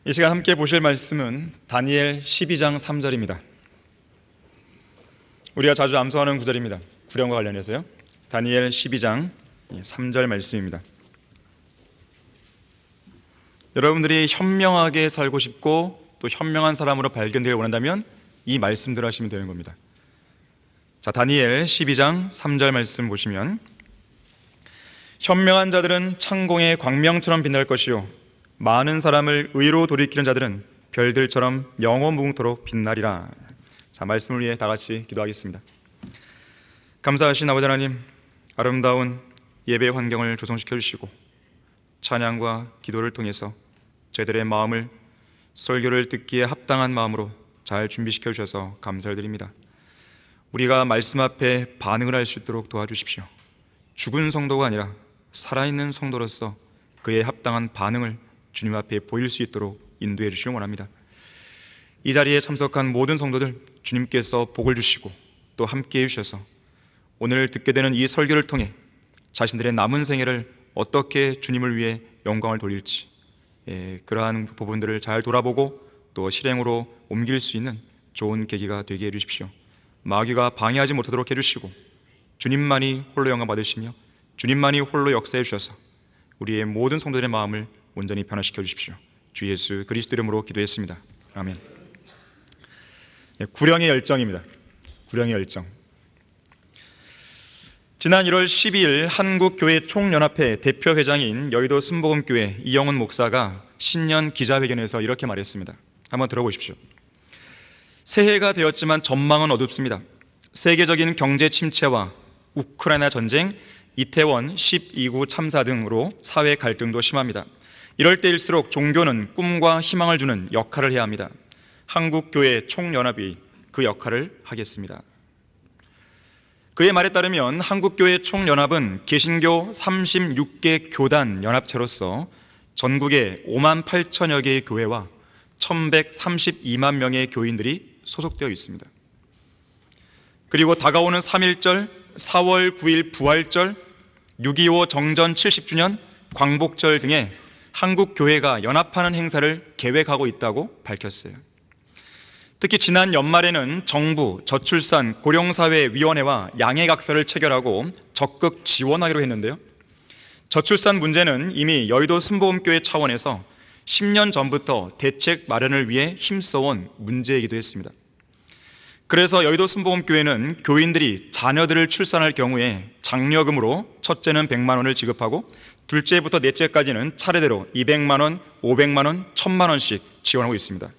이 시간 함께 보실 말씀은 다니엘 12장 3절입니다. 우리가 자주 암송하는 구절입니다. 구령과 관련해서요. 다니엘 12장 3절 말씀입니다. 여러분들이 현명하게 살고 싶고 또 현명한 사람으로 발견되길 원한다면 이 말씀대로 하시면 되는 겁니다. 자, 다니엘 12장 3절 말씀 보시면, 현명한 자들은 창공의 광명처럼 빛날 것이요 많은 사람을 의로 돌이키는 자들은 별들처럼 영원 무궁토록 빛나리라. 자, 말씀을 위해 다 같이 기도하겠습니다. 감사하신 아버지 하나님, 아름다운 예배 환경을 조성시켜 주시고 찬양과 기도를 통해서 저희들의 마음을 설교를 듣기에 합당한 마음으로 잘 준비시켜 주셔서 감사를 드립니다. 우리가 말씀 앞에 반응을 할 수 있도록 도와주십시오. 죽은 성도가 아니라 살아있는 성도로서 그에 합당한 반응을 주님 앞에 보일 수 있도록 인도해 주시길 원합니다. 이 자리에 참석한 모든 성도들 주님께서 복을 주시고 또 함께해 주셔서 오늘 듣게 되는 이 설교를 통해 자신들의 남은 생애를 어떻게 주님을 위해 영광을 돌릴지, 그러한 부분들을 잘 돌아보고 또 실행으로 옮길 수 있는 좋은 계기가 되게 해주십시오. 마귀가 방해하지 못하도록 해주시고 주님만이 홀로 영광 받으시며 주님만이 홀로 역사해 주셔서 우리의 모든 성도들의 마음을 온전히 변화시켜 주십시오. 주 예수 그리스도 이름으로 기도했습니다. 아멘. 구령의 열정입니다. 구령의 열정. 지난 1월 12일 한국교회 총연합회 대표회장인 여의도 순복음교회 이영훈 목사가 신년 기자회견에서 이렇게 말했습니다. 한번 들어보십시오. 새해가 되었지만 전망은 어둡습니다. 세계적인 경제 침체와 우크라이나 전쟁, 이태원 12구 참사 등으로 사회 갈등도 심합니다. 이럴 때일수록 종교는 꿈과 희망을 주는 역할을 해야 합니다. 한국교회 총연합이 그 역할을 하겠습니다. 그의 말에 따르면 한국교회 총연합은 개신교 36개 교단 연합체로서 전국에 5만 8천여 개의 교회와 1132만 명의 교인들이 소속되어 있습니다. 그리고 다가오는 3.1절, 4월 9일 부활절, 6.25 정전 70주년, 광복절 등의 한국교회가 연합하는 행사를 계획하고 있다고 밝혔어요. 특히 지난 연말에는 정부, 저출산, 고령사회위원회와 양해각서를 체결하고 적극 지원하기로 했는데요. 저출산 문제는 이미 여의도 순복음교회 차원에서 10년 전부터 대책 마련을 위해 힘써온 문제이기도 했습니다. 그래서 여의도 순복음교회는 교인들이 자녀들을 출산할 경우에 장려금으로 첫째는 100만 원을 지급하고 둘째부터 넷째까지는 차례대로 200만 원, 500만 원, 1000만 원씩 지원하고 있습니다.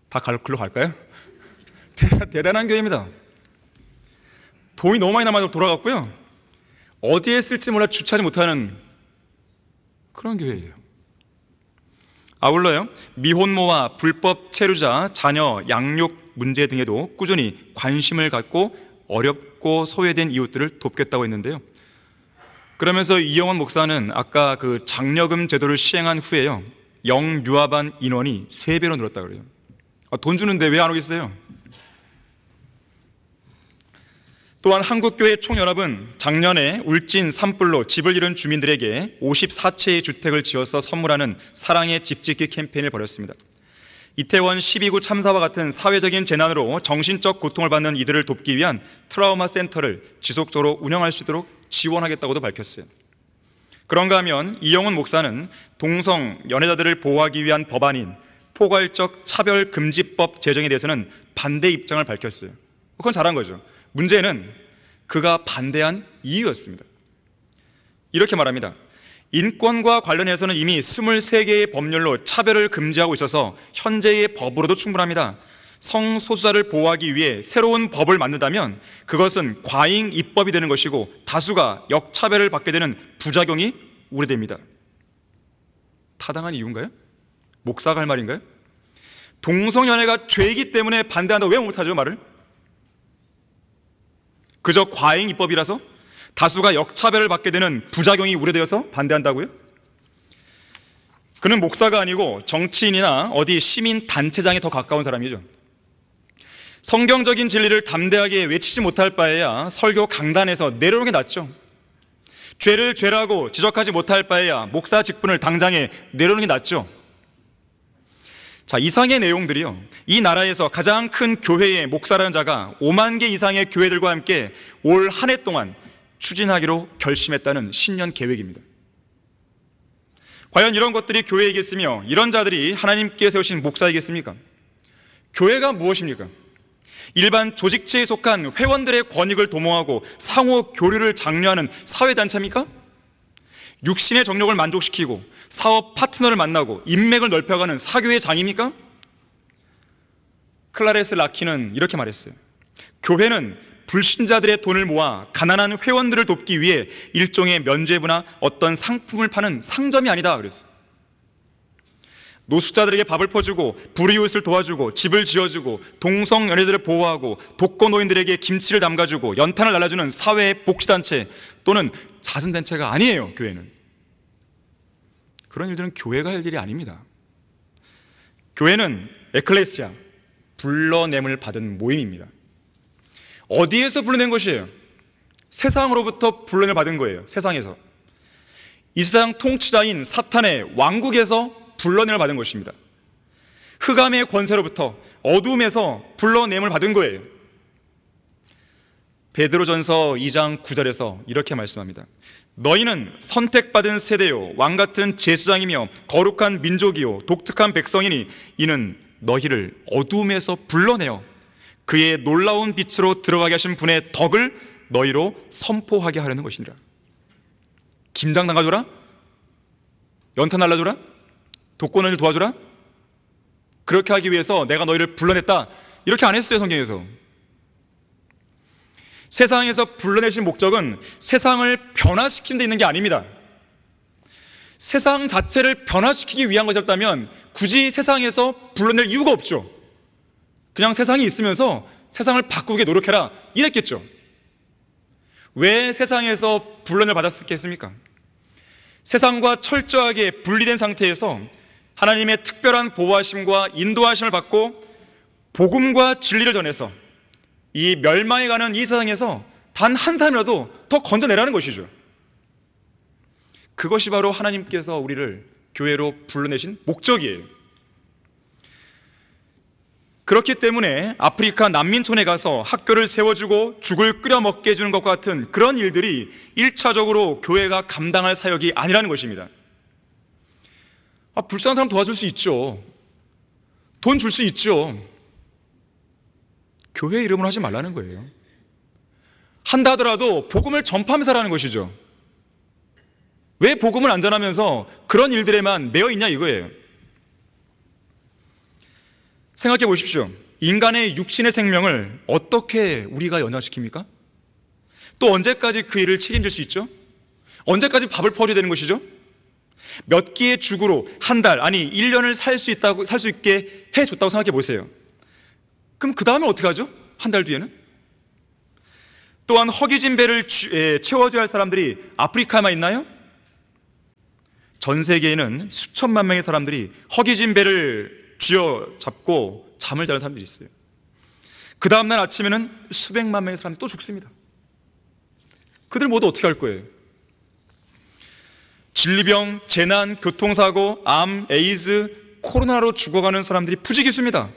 다 글로 갈까요? 대단한 교회입니다. 돈이 너무 많이 남아서 돌아갔고요. 어디에 쓸지 몰라 주차하지 못하는 그런 교회예요. 아울러요, 미혼모와 불법 체류자, 자녀 양육 문제 등에도 꾸준히 관심을 갖고 어렵고 소외된 이웃들을 돕겠다고 했는데요. 그러면서 이영원 목사는 아까 그 장려금 제도를 시행한 후에요, 영유아반 인원이 3배로 늘었다고 그래요. 돈 주는데 왜 안 오겠어요? 또한 한국교회 총연합은 작년에 울진 산불로 집을 잃은 주민들에게 54채의 주택을 지어서 선물하는 사랑의 집 짓기 캠페인을 벌였습니다. 이태원 12구 참사와 같은 사회적인 재난으로 정신적 고통을 받는 이들을 돕기 위한 트라우마 센터를 지속적으로 운영할 수 있도록 지원하겠다고도 밝혔어요. 그런가 하면 이영훈 목사는 동성 연애자들을 보호하기 위한 법안인 포괄적 차별금지법 제정에 대해서는 반대 입장을 밝혔어요. 그건 잘한 거죠. 문제는 그가 반대한 이유였습니다. 이렇게 말합니다. 인권과 관련해서는 이미 23개의 법률로 차별을 금지하고 있어서 현재의 법으로도 충분합니다. 성소수자를 보호하기 위해 새로운 법을 만든다면 그것은 과잉 입법이 되는 것이고 다수가 역차별을 받게 되는 부작용이 우려됩니다. 타당한 이유인가요? 목사가 할 말인가요? 동성연애가 죄이기 때문에 반대한다고 왜 못하죠, 말을? 그저 과잉 입법이라서? 다수가 역차별을 받게 되는 부작용이 우려되어서 반대한다고요? 그는 목사가 아니고 정치인이나 어디 시민단체장에 더 가까운 사람이죠. 성경적인 진리를 담대하게 외치지 못할 바에야 설교 강단에서 내려오는 게 낫죠. 죄를 죄라고 지적하지 못할 바에야 목사 직분을 당장에 내려오는 게 낫죠. 자, 이상의 내용들이요, 이 나라에서 가장 큰 교회의 목사라는 자가 5만 개 이상의 교회들과 함께 올 한 해 동안 추진하기로 결심했다는 신년 계획입니다. 과연 이런 것들이 교회이겠으며 이런 자들이 하나님께 세우신 목사이겠습니까? 교회가 무엇입니까? 일반 조직체에 속한 회원들의 권익을 도모하고 상호 교류를 장려하는 사회단체입니까? 육신의 정욕을 만족시키고 사업 파트너를 만나고 인맥을 넓혀가는 사교의 장입니까? 클라레스 라키는 이렇게 말했어요. 교회는 불신자들의 돈을 모아 가난한 회원들을 돕기 위해 일종의 면죄부나 어떤 상품을 파는 상점이 아니다 그랬어요. 노숙자들에게 밥을 퍼주고 불이웃을 도와주고 집을 지어주고 동성연애들을 보호하고 독거노인들에게 김치를 담가주고 연탄을 날라주는 사회의 복지단체 또는 자선단체가 아니에요. 교회는 그런 일들은 교회가 할 일이 아닙니다. 교회는 에클레시아, 불러냄을 받은 모임입니다. 어디에서 불러낸 것이에요? 세상으로부터 불러냄을 받은 거예요. 세상에서. 이 세상 통치자인 사탄의 왕국에서 불러냄을 받은 것입니다. 흑암의 권세로부터, 어둠에서 불러냄을 받은 거예요. 베드로전서 2장 9절에서 이렇게 말씀합니다. 너희는 선택받은 세대요 왕같은 제사장이며 거룩한 민족이요 독특한 백성이니 이는 너희를 어둠에서 불러내어 그의 놀라운 빛으로 들어가게 하신 분의 덕을 너희로 선포하게 하려는 것이니라. 김장 담가줘라? 연탄 날라줘라? 독거노인을 도와줘라? 그렇게 하기 위해서 내가 너희를 불러냈다, 이렇게 안 했어요. 성경에서. 세상에서 불러내신 목적은 세상을 변화시키는 데 있는 게 아닙니다. 세상 자체를 변화시키기 위한 것이었다면 굳이 세상에서 불러낼 이유가 없죠. 그냥 세상이 있으면서 세상을 바꾸게 노력해라 이랬겠죠. 왜 세상에서 불러내 받았겠습니까? 세상과 철저하게 분리된 상태에서 하나님의 특별한 보호하심과 인도하심을 받고 복음과 진리를 전해서 이 멸망에 가는 이 세상에서 단 한 사람이라도 더 건져내라는 것이죠. 그것이 바로 하나님께서 우리를 교회로 불러내신 목적이에요. 그렇기 때문에 아프리카 난민촌에 가서 학교를 세워주고 죽을 끓여 먹게 해주는 것과 같은 그런 일들이 1차적으로 교회가 감당할 사역이 아니라는 것입니다. 불쌍한 사람 도와줄 수 있죠. 돈 줄 수 있죠. 교회 이름으로 하지 말라는 거예요. 한다 하더라도 복음을 전파하면서 하라는 것이죠. 왜 복음을 안 전하면서 그런 일들에만 매여 있냐 이거예요. 생각해 보십시오. 인간의 육신의 생명을 어떻게 우리가 연화시킵니까? 또 언제까지 그 일을 책임질 수 있죠? 언제까지 밥을 퍼줘야 되는 것이죠? 몇 끼의 죽으로 한 달, 아니 1년을 살 수 있게 해줬다고 생각해 보세요. 그럼 그 다음에 어떻게 하죠? 한 달 뒤에는? 또한 허기진 배를 채워줘야 할 사람들이 아프리카에만 있나요? 전 세계에는 수천만 명의 사람들이 허기진 배를 쥐어잡고 잠을 자는 사람들이 있어요. 그 다음날 아침에는 수백만 명의 사람들이 또 죽습니다. 그들 모두 어떻게 할 거예요? 진리병, 재난, 교통사고, 암, 에이즈, 코로나로 죽어가는 사람들이 부지기수입니다.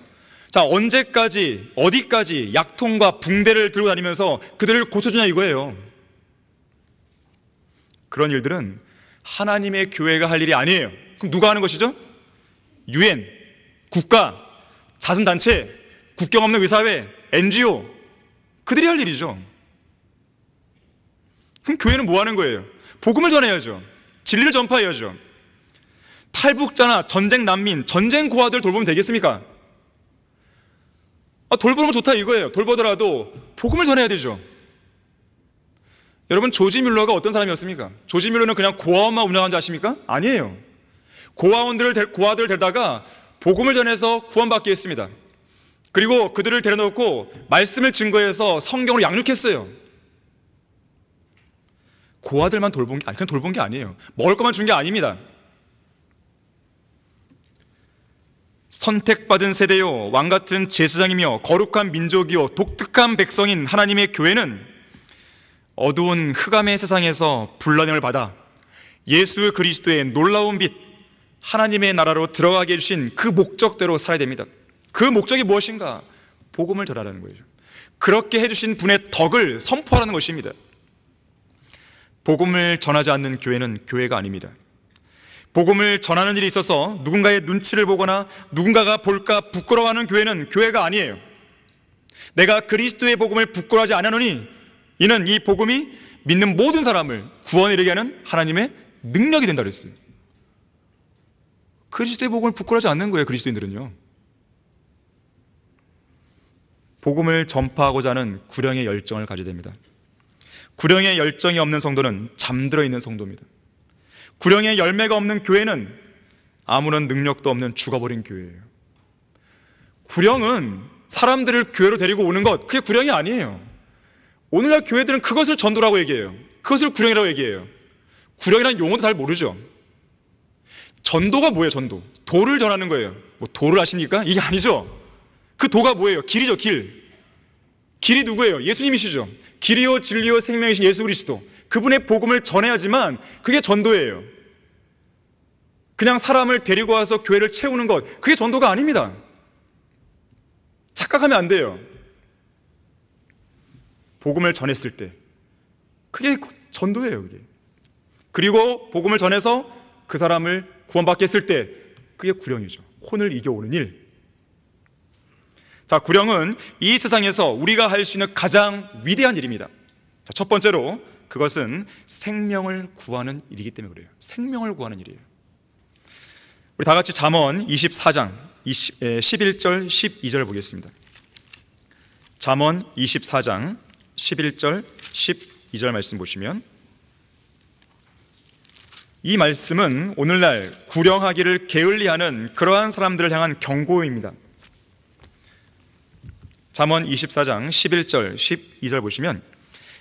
자, 언제까지 어디까지 약통과 붕대를 들고 다니면서 그들을 고쳐주냐 이거예요. 그런 일들은 하나님의 교회가 할 일이 아니에요. 그럼 누가 하는 것이죠? UN, 국가, 자선단체, 국경 없는 의사회, NGO, 그들이 할 일이죠. 그럼 교회는 뭐 하는 거예요? 복음을 전해야죠. 진리를 전파해야죠. 탈북자나 전쟁 난민, 전쟁 고아들 돌보면 되겠습니까? 돌보는 거 좋다 이거예요. 돌보더라도 복음을 전해야 되죠. 여러분, 조지 뮬러가 어떤 사람이었습니까? 조지 뮬러는 그냥 고아원만 운영한 줄 아십니까? 아니에요. 고아들을 데려다가 복음을 전해서 구원받게 했습니다. 그리고 그들을 데려놓고 말씀을 증거해서 성경으로 양육했어요. 고아들만 돌본 게 그냥 돌본 게 아니에요. 먹을 것만 준 게 아닙니다. 선택받은 세대요 왕같은 제사장이며 거룩한 민족이요 독특한 백성인 하나님의 교회는 어두운 흑암의 세상에서 불러냄을 받아 예수 그리스도의 놀라운 빛, 하나님의 나라로 들어가게 해주신 그 목적대로 살아야 됩니다. 그 목적이 무엇인가? 복음을 전하라는 거예요. 그렇게 해주신 분의 덕을 선포하라는 것입니다. 복음을 전하지 않는 교회는 교회가 아닙니다. 복음을 전하는 일이 있어서 누군가의 눈치를 보거나 누군가가 볼까 부끄러워하는 교회는 교회가 아니에요. 내가 그리스도의 복음을 부끄러워하지 않으노니 이는 이 복음이 믿는 모든 사람을 구원에 이르게 하는 하나님의 능력이 된다 그랬어요. 그리스도의 복음을 부끄러워하지 않는 거예요. 그리스도인들은요. 복음을 전파하고자 하는 구령의 열정을 가져야 됩니다. 구령의 열정이 없는 성도는 잠들어 있는 성도입니다. 구령의 열매가 없는 교회는 아무런 능력도 없는 죽어버린 교회예요. 구령은 사람들을 교회로 데리고 오는 것, 그게 구령이 아니에요. 오늘날 교회들은 그것을 전도라고 얘기해요. 그것을 구령이라고 얘기해요. 구령이라는 용어도 잘 모르죠. 전도가 뭐예요? 전도, 도를 전하는 거예요. 뭐 도를 아십니까? 이게 아니죠. 그 도가 뭐예요? 길이죠. 길이 누구예요? 예수님이시죠. 길이요 진리요 생명이신 예수 그리스도, 그분의 복음을 전해야지만 그게 전도예요. 그냥 사람을 데리고 와서 교회를 채우는 것, 그게 전도가 아닙니다. 착각하면 안 돼요. 복음을 전했을 때 그게 전도예요. 그게. 그리고 복음을 전해서 그 사람을 구원받게 했을 때 그게 구령이죠. 혼을 이겨오는 일. 자, 구령은 이 세상에서 우리가 할 수 있는 가장 위대한 일입니다. 자, 첫 번째로 그것은 생명을 구하는 일이기 때문에 그래요. 생명을 구하는 일이에요. 우리 다 같이 잠언 24장 11절 12절 보겠습니다. 잠언 24장 11절 12절 말씀 보시면, 이 말씀은 오늘날 구령하기를 게을리하는 그러한 사람들을 향한 경고입니다. 잠언 24장 11절 12절 보시면,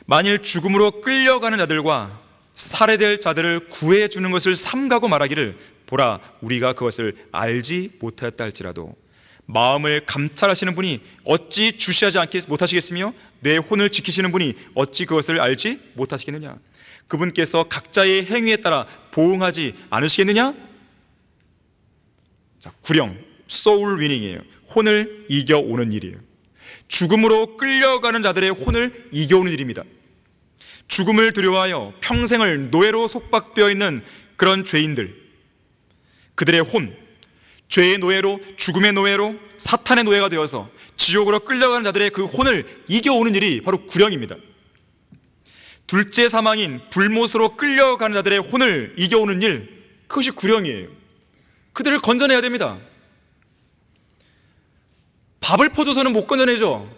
만일 죽음으로 끌려가는 자들과 살해될 자들을 구해주는 것을 삼가고 말하기를, 보라 우리가 그것을 알지 못하였다 할지라도 마음을 감찰하시는 분이 어찌 주시하지 못하시겠으며 내 혼을 지키시는 분이 어찌 그것을 알지 못하시겠느냐. 그분께서 각자의 행위에 따라 보응하지 않으시겠느냐. 자, 구령, 소울 위닝이에요. 혼을 이겨오는 일이에요. 죽음으로 끌려가는 자들의 혼을 이겨오는 일입니다. 죽음을 두려워하여 평생을 노예로 속박되어 있는 그런 죄인들, 그들의 혼, 죄의 노예로, 죽음의 노예로, 사탄의 노예가 되어서 지옥으로 끌려가는 자들의 그 혼을 이겨오는 일이 바로 구령입니다. 둘째 사망인 불못으로 끌려가는 자들의 혼을 이겨오는 일, 그것이 구령이에요. 그들을 건져내야 됩니다. 밥을 퍼줘서는 못 건져내죠.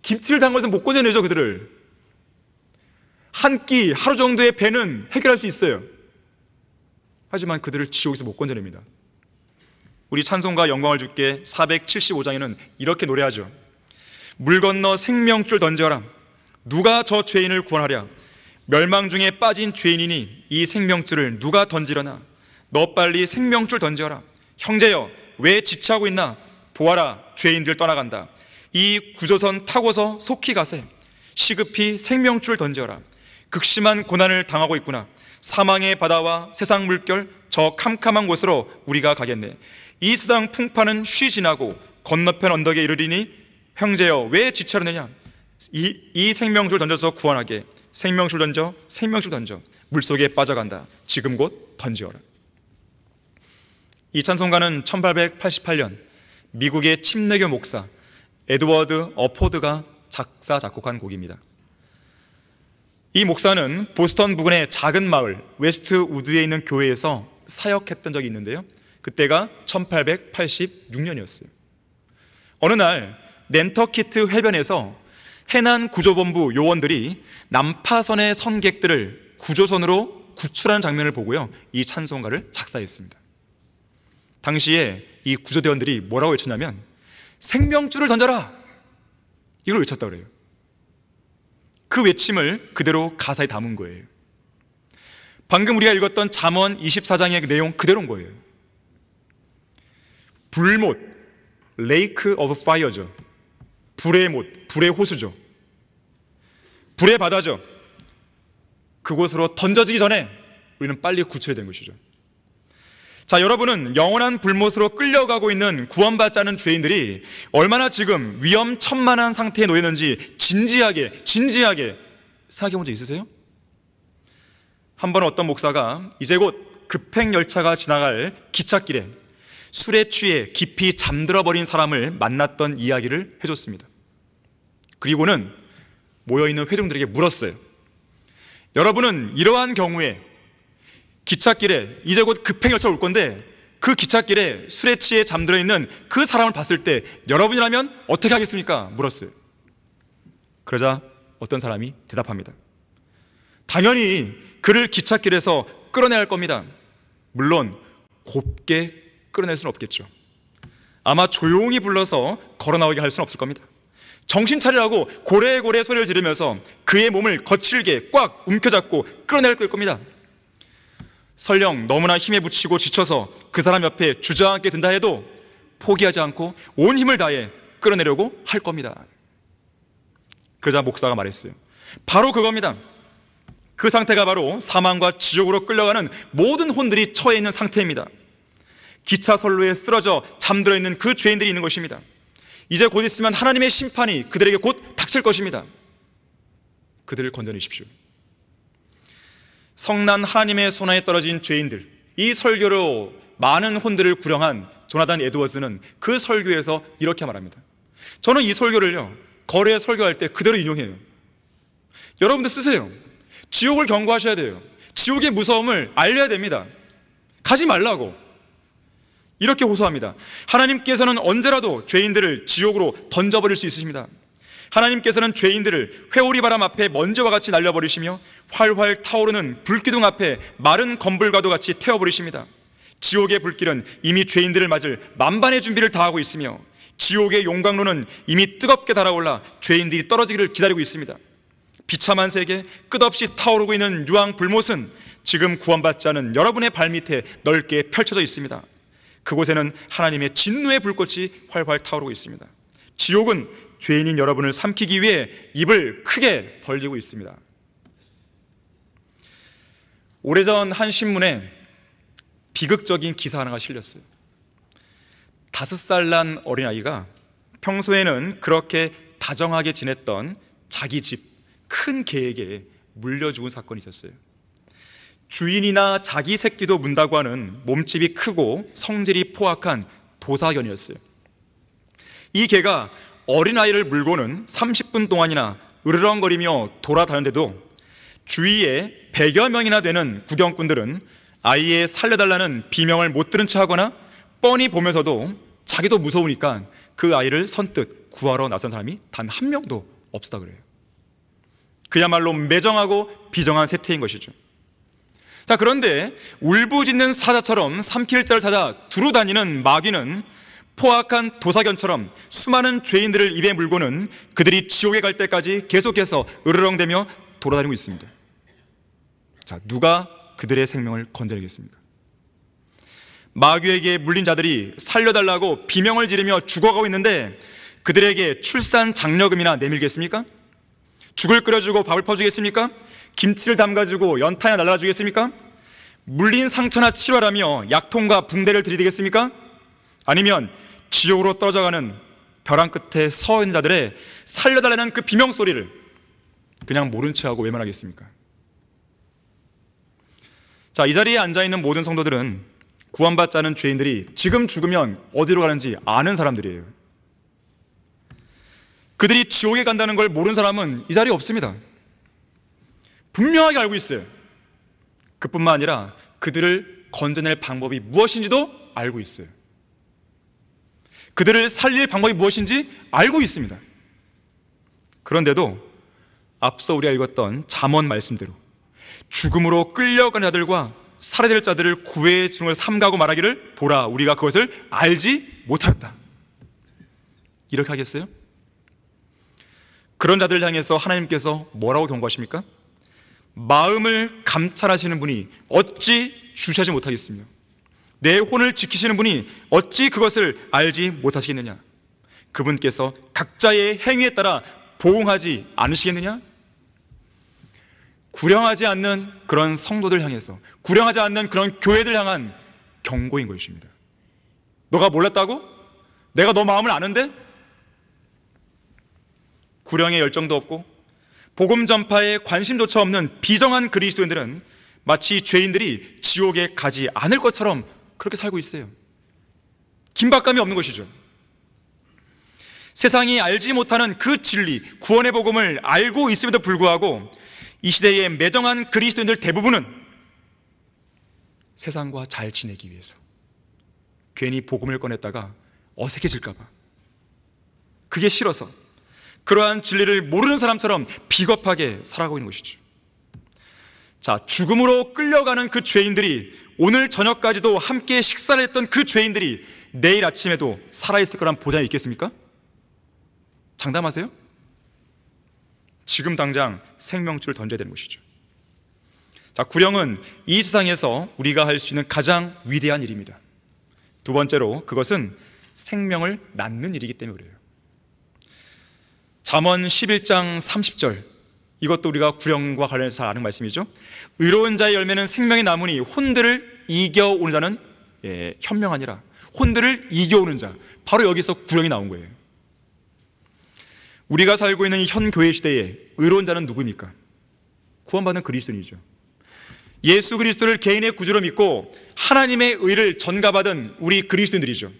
김치를 담궈서 못 건져내죠. 그들을 한 끼 하루 정도의 배는 해결할 수 있어요. 하지만 그들을 지옥에서 못 건져냅니다. 우리 찬송가 영광을 주께 475장에는 이렇게 노래하죠. 물 건너 생명줄 던져라. 누가 저 죄인을 구원하랴. 멸망 중에 빠진 죄인이니 이 생명줄을 누가 던지려나. 너 빨리 생명줄 던져라. 형제여 왜 지체하고 있나. 보아라 죄인들 떠나간다. 이 구조선 타고서 속히 가세. 시급히 생명줄 던져라. 극심한 고난을 당하고 있구나. 사망의 바다와 세상 물결 저 캄캄한 곳으로 우리가 가겠네. 이 세상 풍파는 쉬 지나고 건너편 언덕에 이르리니 형제여 왜 지체하느냐. 이 생명줄 던져서 구원하게. 생명줄 던져, 생명줄 던져. 물속에 빠져간다. 지금 곧 던지어라. 이 찬송가는 1888년 미국의 침례교 목사 에드워드 어포드가 작사 작곡한 곡입니다. 이 목사는 보스턴 부근의 작은 마을 웨스트우드에 있는 교회에서 사역했던 적이 있는데요, 그때가 1886년이었어요. 어느 날 낸터키트 해변에서 해난 구조본부 요원들이 난파선의 선객들을 구조선으로 구출하는 장면을 보고요, 이 찬송가를 작사했습니다. 당시에 이 구조대원들이 뭐라고 외쳤냐면 생명줄을 던져라, 이걸 외쳤다고 그래요. 그 외침을 그대로 가사에 담은 거예요. 방금 우리가 읽었던 잠언 24장의 내용 그대로인 거예요. 불못, Lake of Fire죠. 불의 못, 불의 호수죠. 불의 바다죠. 그곳으로 던져지기 전에 우리는 빨리 구출해야 되는 것이죠. 자, 여러분은 영원한 불못으로 끌려가고 있는 구원받지 않은 죄인들이 얼마나 지금 위험천만한 상태에 놓였는지 진지하게 생각해 본 적 있으세요? 한 번 어떤 목사가 이제 곧 급행열차가 지나갈 기찻길에 술에 취해 깊이 잠들어 버린 사람을 만났던 이야기를 해줬습니다. 그리고는 모여있는 회중들에게 물었어요. 여러분은 이러한 경우에 기찻길에 이제 곧 급행열차가 올 건데 그 기찻길에 술에 취해 잠들어 있는 그 사람을 봤을 때 여러분이라면 어떻게 하겠습니까? 물었어요. 그러자 어떤 사람이 대답합니다. 당연히 그를 기찻길에서 끌어내야 할 겁니다. 물론 곱게 끌어낼 수는 없겠죠. 아마 조용히 불러서 걸어 나오게 할 수는 없을 겁니다. 정신 차리라고 고래고래 소리를 지르면서 그의 몸을 거칠게 꽉 움켜잡고 끌어낼 겁니다. 설령 너무나 힘에 부치고 지쳐서 그 사람 옆에 주저앉게 된다 해도 포기하지 않고 온 힘을 다해 끌어내려고 할 겁니다. 그러자 목사가 말했어요. 바로 그겁니다. 그 상태가 바로 사망과 지옥으로 끌려가는 모든 혼들이 처해 있는 상태입니다. 기차 선로에 쓰러져 잠들어 있는 그 죄인들이 있는 것입니다. 이제 곧 있으면 하나님의 심판이 그들에게 곧 닥칠 것입니다. 그들을 건져내십시오. 성난 하나님의 손안에 떨어진 죄인들, 이 설교로 많은 혼들을 구령한 조나단 에드워즈는 그 설교에서 이렇게 말합니다. 저는 이 설교를요, 거리에 설교할 때 그대로 인용해요. 여러분들 쓰세요. 지옥을 경고하셔야 돼요. 지옥의 무서움을 알려야 됩니다. 가지 말라고 이렇게 호소합니다. 하나님께서는 언제라도 죄인들을 지옥으로 던져버릴 수 있으십니다. 하나님께서는 죄인들을 회오리 바람 앞에 먼지와 같이 날려버리시며 활활 타오르는 불기둥 앞에 마른 건불과도 같이 태워버리십니다. 지옥의 불길은 이미 죄인들을 맞을 만반의 준비를 다하고 있으며 지옥의 용광로는 이미 뜨겁게 달아올라 죄인들이 떨어지기를 기다리고 있습니다. 비참한 세계, 끝없이 타오르고 있는 유황 불못은 지금 구원받지 않은 여러분의 발밑에 넓게 펼쳐져 있습니다. 그곳에는 하나님의 진노의 불꽃이 활활 타오르고 있습니다. 지옥은 죄인인 여러분을 삼키기 위해 입을 크게 벌리고 있습니다. 오래전 한 신문에 비극적인 기사 하나가 실렸어요. 5살 난 어린아이가 평소에는 그렇게 다정하게 지냈던 자기 집 큰 개에게 물려 죽은 사건이 있었어요. 주인이나 자기 새끼도 문다고 하는 몸집이 크고 성질이 포악한 도사견이었어요. 이 개가 어린아이를 물고는 30분 동안이나 으르렁거리며 돌아다녔는데도 주위에 100여 명이나 되는 구경꾼들은 아이의 살려달라는 비명을 못 들은 채 하거나 뻔히 보면서도 자기도 무서우니까 그 아이를 선뜻 구하러 나선 사람이 단 한 명도 없었다 그래요. 그야말로 매정하고 비정한 세태인 것이죠. 자, 그런데 울부짖는 사자처럼 삼킬 자를 찾아 두루 다니는 마귀는 포악한 도사견처럼 수많은 죄인들을 입에 물고는 그들이 지옥에 갈 때까지 계속해서 으르렁대며 돌아다니고 있습니다. 자, 누가 그들의 생명을 건져내겠습니까? 마귀에게 물린 자들이 살려달라고 비명을 지르며 죽어가고 있는데 그들에게 출산 장려금이나 내밀겠습니까? 죽을 끓여주고 밥을 퍼주겠습니까? 김치를 담가주고 연탄이나 날라주겠습니까? 물린 상처나 치료하라며 약통과 붕대를 들이대겠습니까? 아니면 지옥으로 떨어져가는 벼랑 끝에 서 있는 자들의 살려달라는 그 비명소리를 그냥 모른 체하고 외면하겠습니까? 자, 이 자리에 앉아있는 모든 성도들은 구원받지 않은 죄인들이 지금 죽으면 어디로 가는지 아는 사람들이에요. 그들이 지옥에 간다는 걸 모르는 사람은 이 자리에 없습니다. 분명하게 알고 있어요. 그뿐만 아니라 그들을 건져낼 방법이 무엇인지도 알고 있어요. 그들을 살릴 방법이 무엇인지 알고 있습니다. 그런데도 앞서 우리가 읽었던 잠언 말씀대로 죽음으로 끌려가는 자들과 살아야 될 자들을 구해 주는 걸 삼가고 말하기를 보라, 우리가 그것을 알지 못하였다. 이렇게 하겠어요? 그런 자들을 향해서 하나님께서 뭐라고 경고하십니까? 마음을 감찰하시는 분이 어찌 주시하지 못하겠으며 내 혼을 지키시는 분이 어찌 그것을 알지 못하시겠느냐? 그분께서 각자의 행위에 따라 보응하지 않으시겠느냐? 구령하지 않는 그런 성도들 향해서, 구령하지 않는 그런 교회들 향한 경고인 것입니다. 너가 몰랐다고? 내가 너 마음을 아는데? 구령의 열정도 없고 복음 전파에 관심조차 없는 비정한 그리스도인들은 마치 죄인들이 지옥에 가지 않을 것처럼 그렇게 살고 있어요. 긴박감이 없는 것이죠. 세상이 알지 못하는 그 진리, 구원의 복음을 알고 있음에도 불구하고 이 시대의 매정한 그리스도인들 대부분은 세상과 잘 지내기 위해서 괜히 복음을 꺼냈다가 어색해질까 봐, 그게 싫어서 그러한 진리를 모르는 사람처럼 비겁하게 살아가고 있는 것이죠. 자, 죽음으로 끌려가는 그 죄인들이, 오늘 저녁까지도 함께 식사를 했던 그 죄인들이 내일 아침에도 살아있을 거란 보장이 있겠습니까? 장담하세요? 지금 당장 생명줄을 던져야 되는 것이죠. 자, 구령은 이 세상에서 우리가 할 수 있는 가장 위대한 일입니다. 두 번째로, 그것은 생명을 낳는 일이기 때문에 그래요. 잠언 11장 30절, 이것도 우리가 구령과 관련해서 잘 아는 말씀이죠. 의로운 자의 열매는 생명이 나무니 혼들을 이겨오는 자는 현명하니라. 혼들을 이겨오는 자, 바로 여기서 구령이 나온 거예요. 우리가 살고 있는 현 교회 시대에 의로운 자는 누구입니까? 구원받은 그리스도인이죠. 예수 그리스도를 개인의 구주로 믿고 하나님의 의를 전가받은 우리 그리스도인들이죠.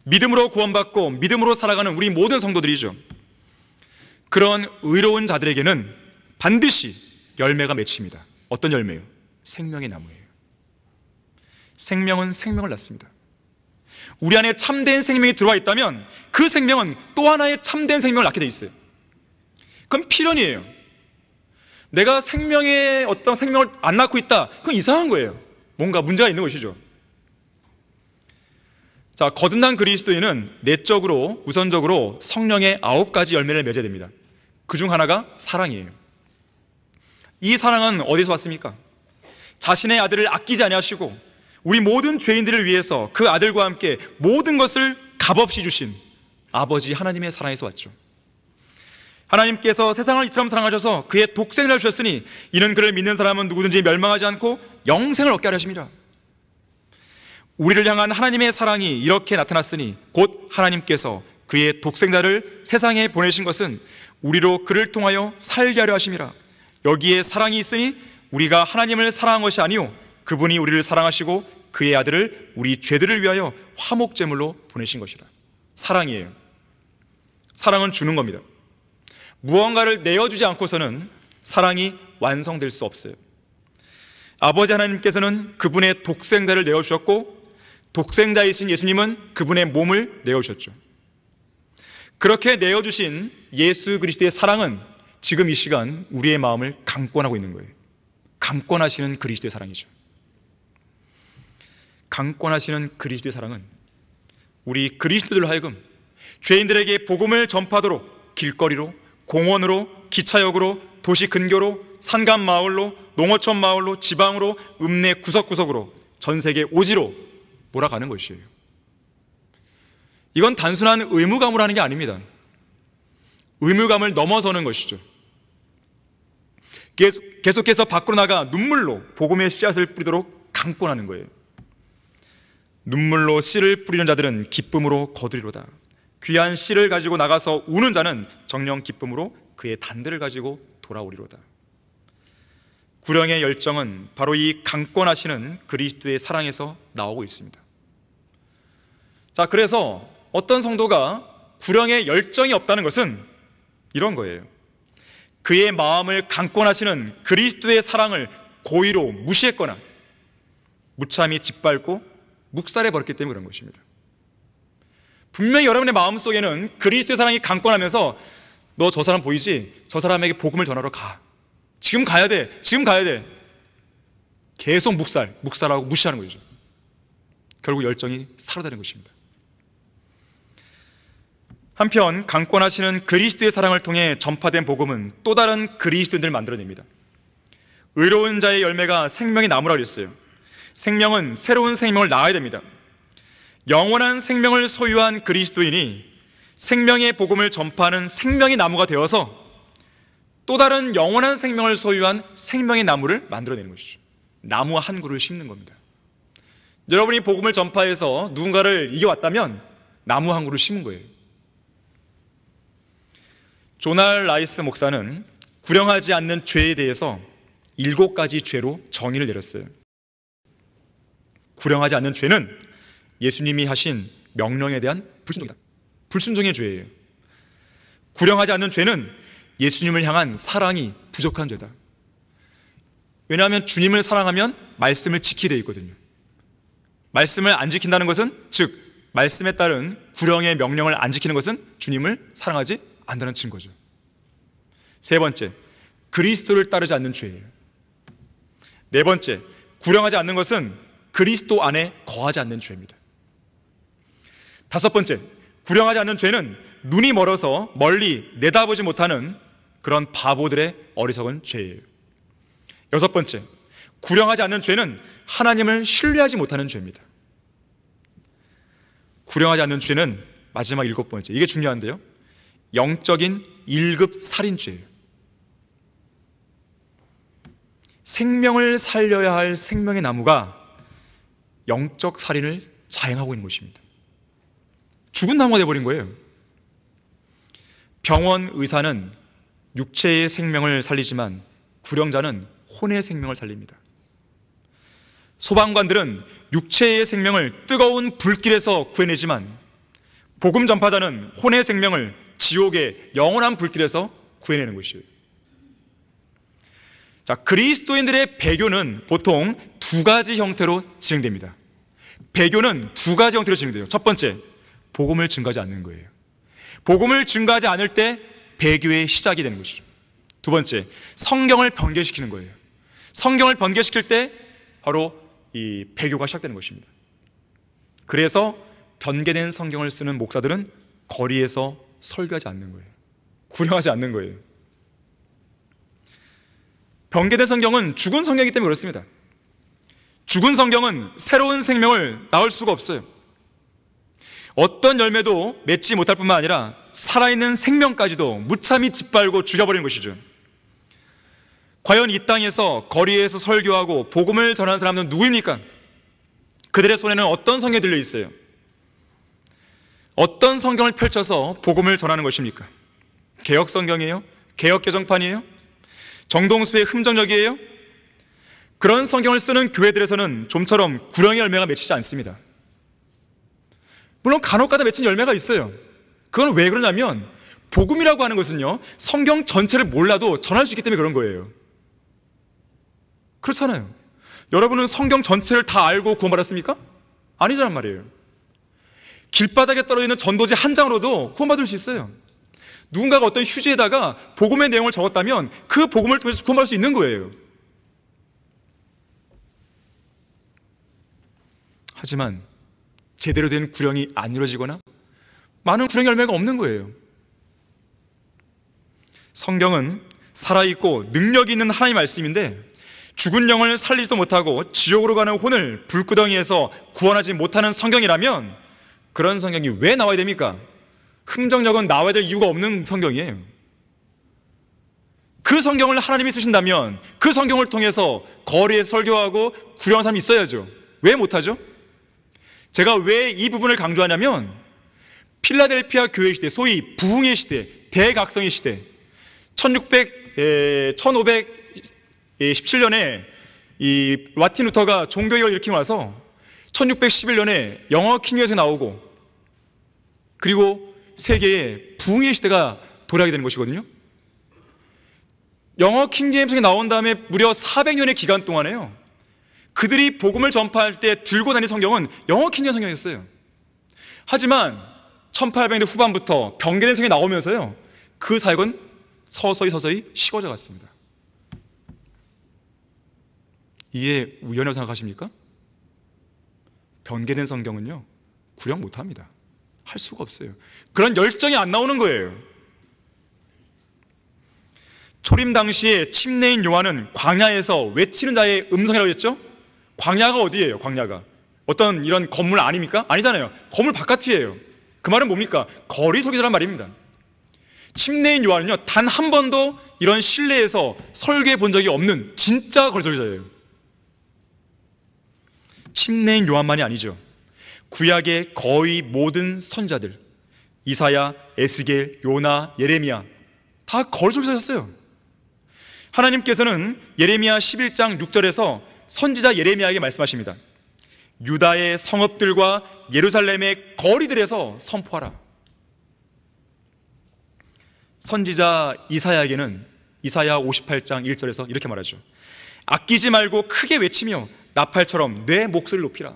믿음으로 구원받고 믿음으로 살아가는 우리 모든 성도들이죠. 그런 의로운 자들에게는 반드시 열매가 맺힙니다. 어떤 열매요? 생명의 나무예요. 생명은 생명을 낳습니다. 우리 안에 참된 생명이 들어와 있다면 그 생명은 또 하나의 참된 생명을 낳게 돼 있어요. 그건 필연이에요. 내가 생명의 어떤 생명을 안 낳고 있다, 그건 이상한 거예요. 뭔가 문제가 있는 것이죠. 자, 거듭난 그리스도인은 내적으로, 우선적으로 성령의 9가지 열매를 맺어야 됩니다. 그중 하나가 사랑이에요. 이 사랑은 어디서 왔습니까? 자신의 아들을 아끼지 아니하시고 우리 모든 죄인들을 위해서 그 아들과 함께 모든 것을 값없이 주신 아버지 하나님의 사랑에서 왔죠. 하나님께서 세상을 이처럼 사랑하셔서 그의 독생을 주셨으니 이는 그를 믿는 사람은 누구든지 멸망하지 않고 영생을 얻게 하려 하심이라. 우리를 향한 하나님의 사랑이 이렇게 나타났으니 곧 하나님께서 그의 독생자를 세상에 보내신 것은 우리로 그를 통하여 살게 하려 하심이라. 여기에 사랑이 있으니 우리가 하나님을 사랑한 것이 아니요 그분이 우리를 사랑하시고 그의 아들을 우리 죄들을 위하여 화목제물로 보내신 것이라. 사랑이에요. 사랑은 주는 겁니다. 무언가를 내어주지 않고서는 사랑이 완성될 수 없어요. 아버지 하나님께서는 그분의 독생자를 내어주셨고 독생자이신 예수님은 그분의 몸을 내어주셨죠. 그렇게 내어주신 예수 그리스도의 사랑은 지금 이 시간 우리의 마음을 강권하고 있는 거예요. 강권하시는 그리스도의 사랑이죠. 강권하시는 그리스도의 사랑은 우리 그리스도들로 하여금 죄인들에게 복음을 전파하도록 길거리로, 공원으로, 기차역으로, 도시 근교로, 산간 마을로, 농어촌 마을로, 지방으로, 읍내 구석구석으로, 전 세계 오지로 몰아가는 것이에요. 이건 단순한 의무감으로 하는 게 아닙니다. 의무감을 넘어서는 것이죠. 계속해서 밖으로 나가 눈물로 복음의 씨앗을 뿌리도록 강권하는 거예요. 눈물로 씨를 뿌리는 자들은 기쁨으로 거두리로다. 귀한 씨를 가지고 나가서 우는 자는 정녕 기쁨으로 그의 단들을 가지고 돌아오리로다. 구령의 열정은 바로 이 강권하시는 그리스도의 사랑에서 나오고 있습니다. 자, 그래서 어떤 성도가 구령의 열정이 없다는 것은 이런 거예요. 그의 마음을 강권하시는 그리스도의 사랑을 고의로 무시했거나 무참히 짓밟고 묵살해버렸기 때문에 그런 것입니다. 분명히 여러분의 마음속에는 그리스도의 사랑이 강권하면서 너 저 사람 보이지? 저 사람에게 복음을 전하러 가. 지금 가야 돼. 지금 가야 돼. 계속 묵살하고 무시하는 거죠. 결국 열정이 사라지는 것입니다. 한편 강권하시는 그리스도의 사랑을 통해 전파된 복음은 또 다른 그리스도인들을 만들어냅니다. 의로운 자의 열매가 생명의 나무라고 했어요. 생명은 새로운 생명을 낳아야 됩니다. 영원한 생명을 소유한 그리스도인이 생명의 복음을 전파하는 생명의 나무가 되어서 또 다른 영원한 생명을 소유한 생명의 나무를 만들어내는 것이죠. 나무 한 그루를 심는 겁니다. 여러분이 복음을 전파해서 누군가를 이겨왔다면 나무 한 그루 심은 거예요. 조날 라이스 목사는 구령하지 않는 죄에 대해서 7가지 죄로 정의를 내렸어요. 구령하지 않는 죄는 예수님이 하신 명령에 대한 불순종이다. 불순종의 죄예요. 구령하지 않는 죄는 예수님을 향한 사랑이 부족한 죄다. 왜냐하면 주님을 사랑하면 말씀을 지키게 되어 있거든요. 말씀을 안 지킨다는 것은, 즉 말씀에 따른 구령의 명령을 안 지키는 것은 주님을 사랑하지 않는다는 증거죠. 세 번째, 그리스도를 따르지 않는 죄예요. 네 번째, 구령하지 않는 것은 그리스도 안에 거하지 않는 죄입니다. 다섯 번째, 구령하지 않는 죄는 눈이 멀어서 멀리 내다보지 못하는 그런 바보들의 어리석은 죄예요. 여섯 번째, 구령하지 않는 죄는 하나님을 신뢰하지 못하는 죄입니다. 구령하지 않는 죄는 마지막 7번째, 이게 중요한데요, 영적인 1급 살인죄예요. 생명을 살려야 할 생명의 나무가 영적 살인을 자행하고 있는 것입니다. 죽은 나무가 되어버린 거예요. 병원 의사는 육체의 생명을 살리지만 구령자는 혼의 생명을 살립니다. 소방관들은 육체의 생명을 뜨거운 불길에서 구해내지만 복음 전파자는 혼의 생명을 지옥의 영원한 불길에서 구해내는 것이에요. 자, 그리스도인들의 배교는 보통 2가지 형태로 진행됩니다. 배교는 2가지 형태로 진행돼요. 첫 번째, 복음을 증거하지 않는 거예요. 복음을 증거하지 않을 때 배교의 시작이 되는 것이죠. 두 번째, 성경을 변개시키는 거예요. 성경을 변개시킬 때 바로 이 배교가 시작되는 것입니다. 그래서 변개된 성경을 쓰는 목사들은 거리에서 설교하지 않는 거예요. 구령하지 않는 거예요. 변개된 성경은 죽은 성경이기 때문에 그렇습니다. 죽은 성경은 새로운 생명을 낳을 수가 없어요. 어떤 열매도 맺지 못할 뿐만 아니라 살아있는 생명까지도 무참히 짓밟고 죽여버리는 것이죠. 과연 이 땅에서 거리에서 설교하고 복음을 전하는 사람은 누구입니까? 그들의 손에는 어떤 성경이 들려 있어요? 어떤 성경을 펼쳐서 복음을 전하는 것입니까? 개역 성경이에요? 개역 개정판이에요? 정동수의 흠정역이에요? 그런 성경을 쓰는 교회들에서는 좀처럼 구령의 열매가 맺히지 않습니다. 물론 간혹가다 맺힌 열매가 있어요. 그건 왜 그러냐면 복음이라고 하는 것은요, 성경 전체를 몰라도 전할 수 있기 때문에 그런 거예요. 그렇잖아요. 여러분은 성경 전체를 다 알고 구원받았습니까? 아니란 말이에요. 길바닥에 떨어지는 전도지 한 장으로도 구원받을 수 있어요. 누군가가 어떤 휴지에다가 복음의 내용을 적었다면 그 복음을 통해서 구원받을 수 있는 거예요. 하지만 제대로 된 구령이 안 이루어지거나 많은 구령 열매가 없는 거예요. 성경은 살아있고 능력이 있는 하나님의 말씀인데 죽은 영을 살리지도 못하고 지옥으로 가는 혼을 불구덩이에서 구원하지 못하는 성경이라면 그런 성경이 왜 나와야 됩니까? 흠정역은 나와야 될 이유가 없는 성경이에요. 그 성경을 하나님이 쓰신다면 그 성경을 통해서 거리에 설교하고 구령하는 사람이 있어야죠. 왜 못하죠? 제가 왜 이 부분을 강조하냐면 필라델피아 교회 시대, 소위 부흥의 시대, 대각성의 시대, 1517년에 이 마틴 루터가 종교개혁을 일으키고 나서 1611년에 영어 킹제임스가 나오고 그리고 세계에 부흥의 시대가 도래하게 되는 것이거든요. 영어 킹제임스가 나온 다음에 무려 400년의 기간 동안에요, 그들이 복음을 전파할 때 들고 다니는 성경은 영어 킹제임스 성경이었어요. 하지만 1800년대 후반부터 변개된 성경이 나오면서요, 그 사역은 서서히 식어져 갔습니다. 이게 우연이라고 생각하십니까? 변개된 성경은요, 구령 못합니다. 할 수가 없어요. 그런 열정이 안 나오는 거예요. 초림 당시에 침례인 요한은 광야에서 외치는 자의 음성이라고 했죠? 광야가 어디예요? 광야가 어떤 이런 건물 아닙니까? 아니잖아요. 건물 바깥이에요. 그 말은 뭡니까? 거리 설교자란 말입니다. 침례인 요한은요, 단 한 번도 이런 실내에서 설교해 본 적이 없는 진짜 거리 설교자예요. 침례인 요한만이 아니죠. 구약의 거의 모든 선지자들, 이사야, 에스겔, 요나, 예레미야 다 거짓말하셨어요. 하나님께서는 예레미야 11장 6절에서 선지자 예레미야에게 말씀하십니다. 유다의 성읍들과 예루살렘의 거리들에서 선포하라. 선지자 이사야에게는 이사야 58장 1절에서 이렇게 말하죠. 아끼지 말고 크게 외치며 나팔처럼 내 목소리를 높이라.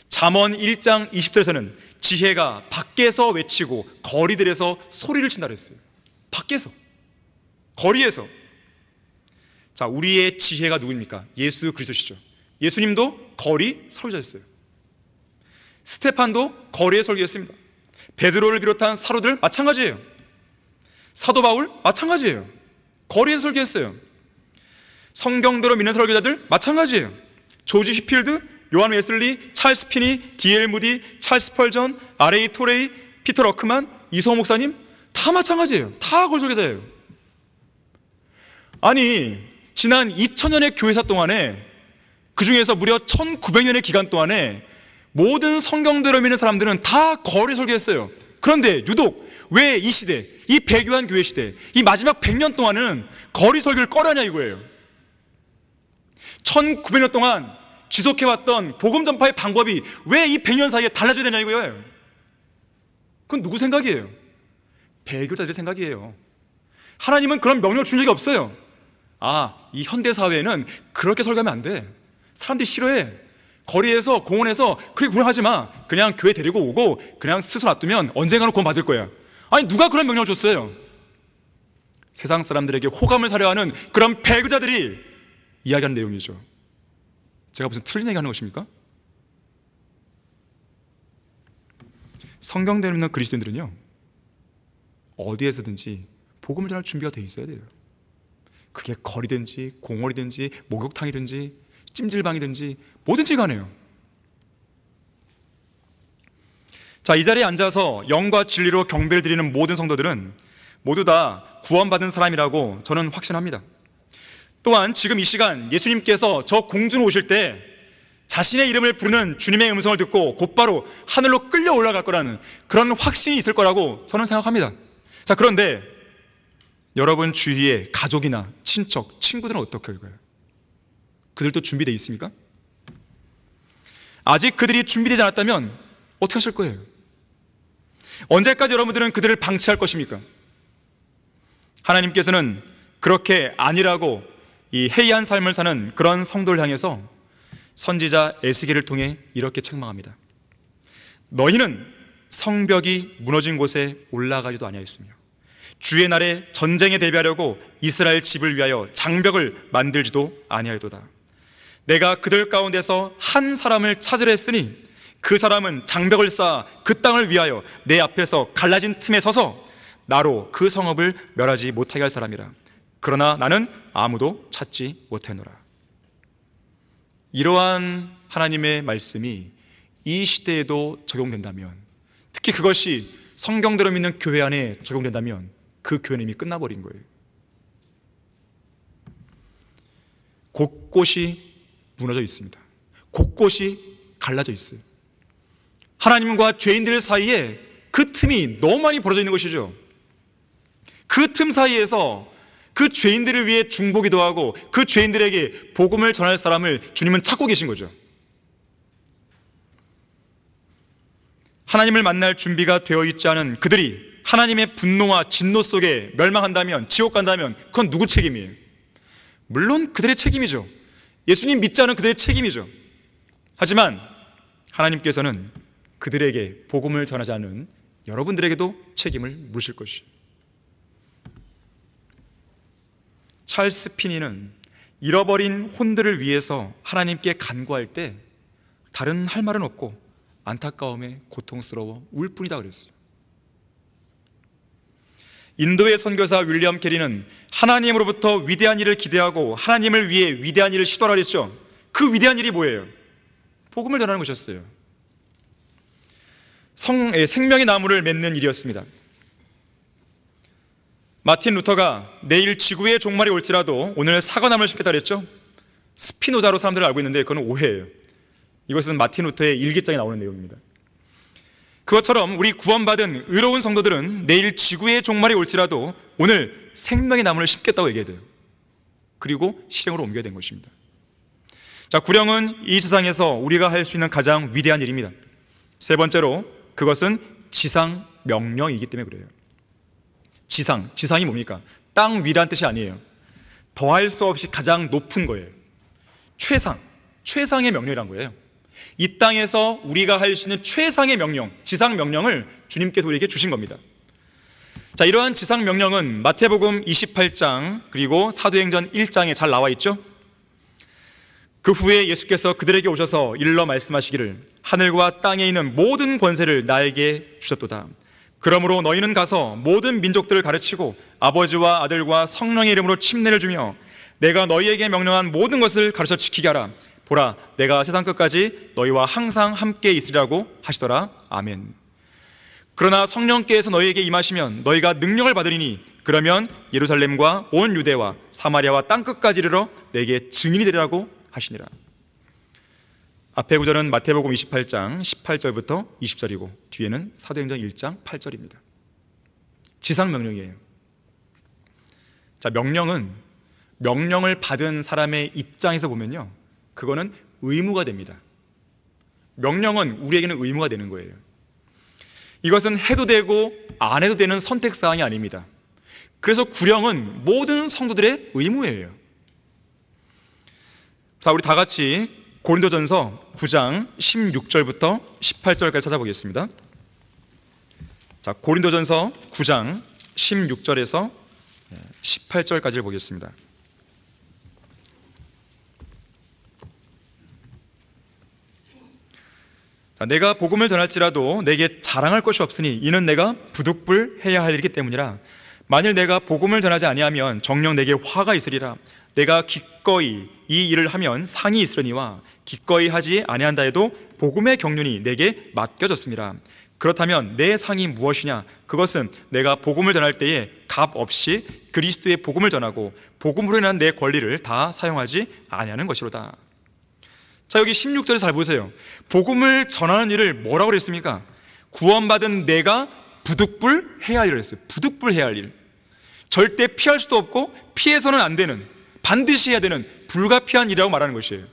잠언 1장 20절에서는 지혜가 밖에서 외치고 거리들에서 소리를 친다 그랬어요. 밖에서, 거리에서. 자, 우리의 지혜가 누구입니까? 예수 그리스도시죠. 예수님도 거리 설교자였어요. 스테판도 거리에 설교했습니다. 베드로를 비롯한 사도들 마찬가지예요. 사도 바울 마찬가지예요. 거리에서 설교했어요. 성경대로 믿는 설교자들 마찬가지예요. 조지 히필드, 요한 웨슬리, 찰스 피니, D.L. 무디, 찰스 펄전, R.A. 토레이, 피터 러크만, 이성호 목사님 다 마찬가지예요. 다 거리 설교자예요. 아니, 지난 2000년의 교회사 동안에, 그 중에서 무려 1900년의 기간 동안에 모든 성경대로 믿는 사람들은 다 거리 설교했어요. 그런데 유독 왜 이 시대, 이 배교한 교회 시대, 이 마지막 100년 동안은 거리 설교를 꺼려냐 이거예요. 1900년 동안 지속해왔던 복음 전파의 방법이 왜 이 100년 사이에 달라져야 되냐 이거예요. 그건 누구 생각이에요? 배교자들의 생각이에요. 하나님은 그런 명령을 준 적이 없어요. 아, 이 현대사회는 그렇게 설교하면 안 돼. 사람들이 싫어해. 거리에서, 공원에서 그렇게 구경하지 마. 그냥 교회 데리고 오고 그냥 스스로 놔두면 언젠가는 구원 받을 거야. 아니, 누가 그런 명령을 줬어요? 세상 사람들에게 호감을 사려 하는 그런 배교자들이 이야기하는 내용이죠. 제가 무슨 틀린 얘기 하는 것입니까? 성경대로 믿는 그리스도인들은요, 어디에서든지 복음을 전할 준비가 돼 있어야 돼요. 그게 거리든지 공원이든지 목욕탕이든지 찜질방이든지 뭐든지 간에요. 자, 이 자리에 앉아서 영과 진리로 경배를 드리는 모든 성도들은 모두 다 구원받은 사람이라고 저는 확신합니다. 또한 지금 이 시간 예수님께서 저 공주로 오실 때 자신의 이름을 부르는 주님의 음성을 듣고 곧바로 하늘로 끌려 올라갈 거라는 그런 확신이 있을 거라고 저는 생각합니다. 자, 그런데 여러분 주위에 가족이나 친척, 친구들은 어떻게 할까요? 그들도 준비되어 있습니까? 아직 그들이 준비되지 않았다면 어떻게 하실 거예요? 언제까지 여러분들은 그들을 방치할 것입니까? 하나님께서는 그렇게 아니라고 이 해이한 삶을 사는 그런 성도를 향해서 선지자 에스겔을 통해 이렇게 책망합니다. 너희는 성벽이 무너진 곳에 올라가지도 아니하였으며 주의 날에 전쟁에 대비하려고 이스라엘 집을 위하여 장벽을 만들지도 아니하였도다. 내가 그들 가운데서 한 사람을 찾으려 했으니 그 사람은 장벽을 쌓아 그 땅을 위하여 내 앞에서 갈라진 틈에 서서 나로 그 성읍을 멸하지 못하게 할 사람이라. 그러나 나는 아무도 찾지 못하노라. 이러한 하나님의 말씀이 이 시대에도 적용된다면, 특히 그것이 성경대로 믿는 교회 안에 적용된다면 그 교회는 이미 끝나버린 거예요. 곳곳이 무너져 있습니다. 곳곳이 갈라져 있어요. 하나님과 죄인들 사이에 그 틈이 너무 많이 벌어져 있는 것이죠. 그 틈 사이에서 그 죄인들을 위해 중보기도 하고 그 죄인들에게 복음을 전할 사람을 주님은 찾고 계신 거죠. 하나님을 만날 준비가 되어 있지 않은 그들이 하나님의 분노와 진노 속에 멸망한다면, 지옥 간다면 그건 누구 책임이에요? 물론 그들의 책임이죠. 예수님 믿지 않은 그들의 책임이죠. 하지만 하나님께서는 그들에게 복음을 전하지 않은 여러분들에게도 책임을 물으실 것이에요. 찰스 피니는 잃어버린 혼들을 위해서 하나님께 간구할 때 다른 할 말은 없고 안타까움에 고통스러워 울 뿐이다 그랬어요. 인도의 선교사 윌리엄 캐리는 하나님으로부터 위대한 일을 기대하고 하나님을 위해 위대한 일을 시도하라 했죠. 그 위대한 일이 뭐예요? 복음을 전하는 것이었어요. 생명의 나무를 맺는 일이었습니다. 마틴 루터가 내일 지구의 종말이 올지라도 오늘 사과나무를 심겠다 그랬죠. 스피노자로 사람들을 알고 있는데 그건 오해예요. 이것은 마틴 루터의 일기장에 나오는 내용입니다. 그것처럼 우리 구원받은 의로운 성도들은 내일 지구의 종말이 올지라도 오늘 생명의 나무를 심겠다고 얘기해야 돼요. 그리고 실행으로 옮겨야 되는 것입니다. 자, 구령은 이 세상에서 우리가 할 수 있는 가장 위대한 일입니다. 세 번째로 그것은 지상 명령이기 때문에 그래요. 지상이 뭡니까? 땅 위라는 뜻이 아니에요. 더할 수 없이 가장 높은 거예요. 최상의 명령이란 거예요. 이 땅에서 우리가 할 수 있는 최상의 명령, 지상 명령을 주님께서 우리에게 주신 겁니다. 자, 이러한 지상 명령은 마태복음 28장 그리고 사도행전 1장에 잘 나와 있죠. 그 후에 예수께서 그들에게 오셔서 일러 말씀하시기를 하늘과 땅에 있는 모든 권세를 나에게 주셨도다. 그러므로 너희는 가서 모든 민족들을 가르치고 아버지와 아들과 성령의 이름으로 침례를 주며 내가 너희에게 명령한 모든 것을 가르쳐 지키게 하라. 보라, 내가 세상 끝까지 너희와 항상 함께 있으리라고 하시더라. 아멘. 그러나 성령께서 너희에게 임하시면 너희가 능력을 받으리니 그러면 예루살렘과 온 유대와 사마리아와 땅끝까지 이르러 내게 증인이 되리라고 하시니라. 앞에 구절은 마태복음 28장 18절부터 20절이고 뒤에는 사도행전 1장 8절입니다. 지상 명령이에요. 자, 명령을 받은 사람의 입장에서 보면요, 그거는 의무가 됩니다. 명령은 우리에게는 의무가 되는 거예요. 이것은 해도 되고 안 해도 되는 선택사항이 아닙니다. 그래서 구령은 모든 성도들의 의무예요. 자, 우리 다 같이 고린도전서 9장 16절부터 18절까지 찾아보겠습니다. 자, 고린도전서 9장 16절에서 18절까지를 보겠습니다. 자, 내가 복음을 전할지라도 내게 자랑할 것이 없으니 이는 내가 부득불해야 할 일이기 때문이라. 만일 내가 복음을 전하지 아니하면 정녕 내게 화가 있으리라. 내가 기꺼이 이 일을 하면 상이 있으려니와 기꺼이 하지 아니한다 해도 복음의 경륜이 내게 맡겨졌습니다. 그렇다면 내 상이 무엇이냐? 그것은 내가 복음을 전할 때에 값 없이 그리스도의 복음을 전하고 복음으로 인한 내 권리를 다 사용하지 아니하는 것이로다. 자, 여기 16절에 잘 보세요. 복음을 전하는 일을 뭐라고 그랬습니까? 구원받은 내가 부득불해야 할 일을 했어요. 부득불해야 할 일. 절대 피할 수도 없고 피해서는 안 되는, 반드시 해야 되는 불가피한 일이라고 말하는 것이에요.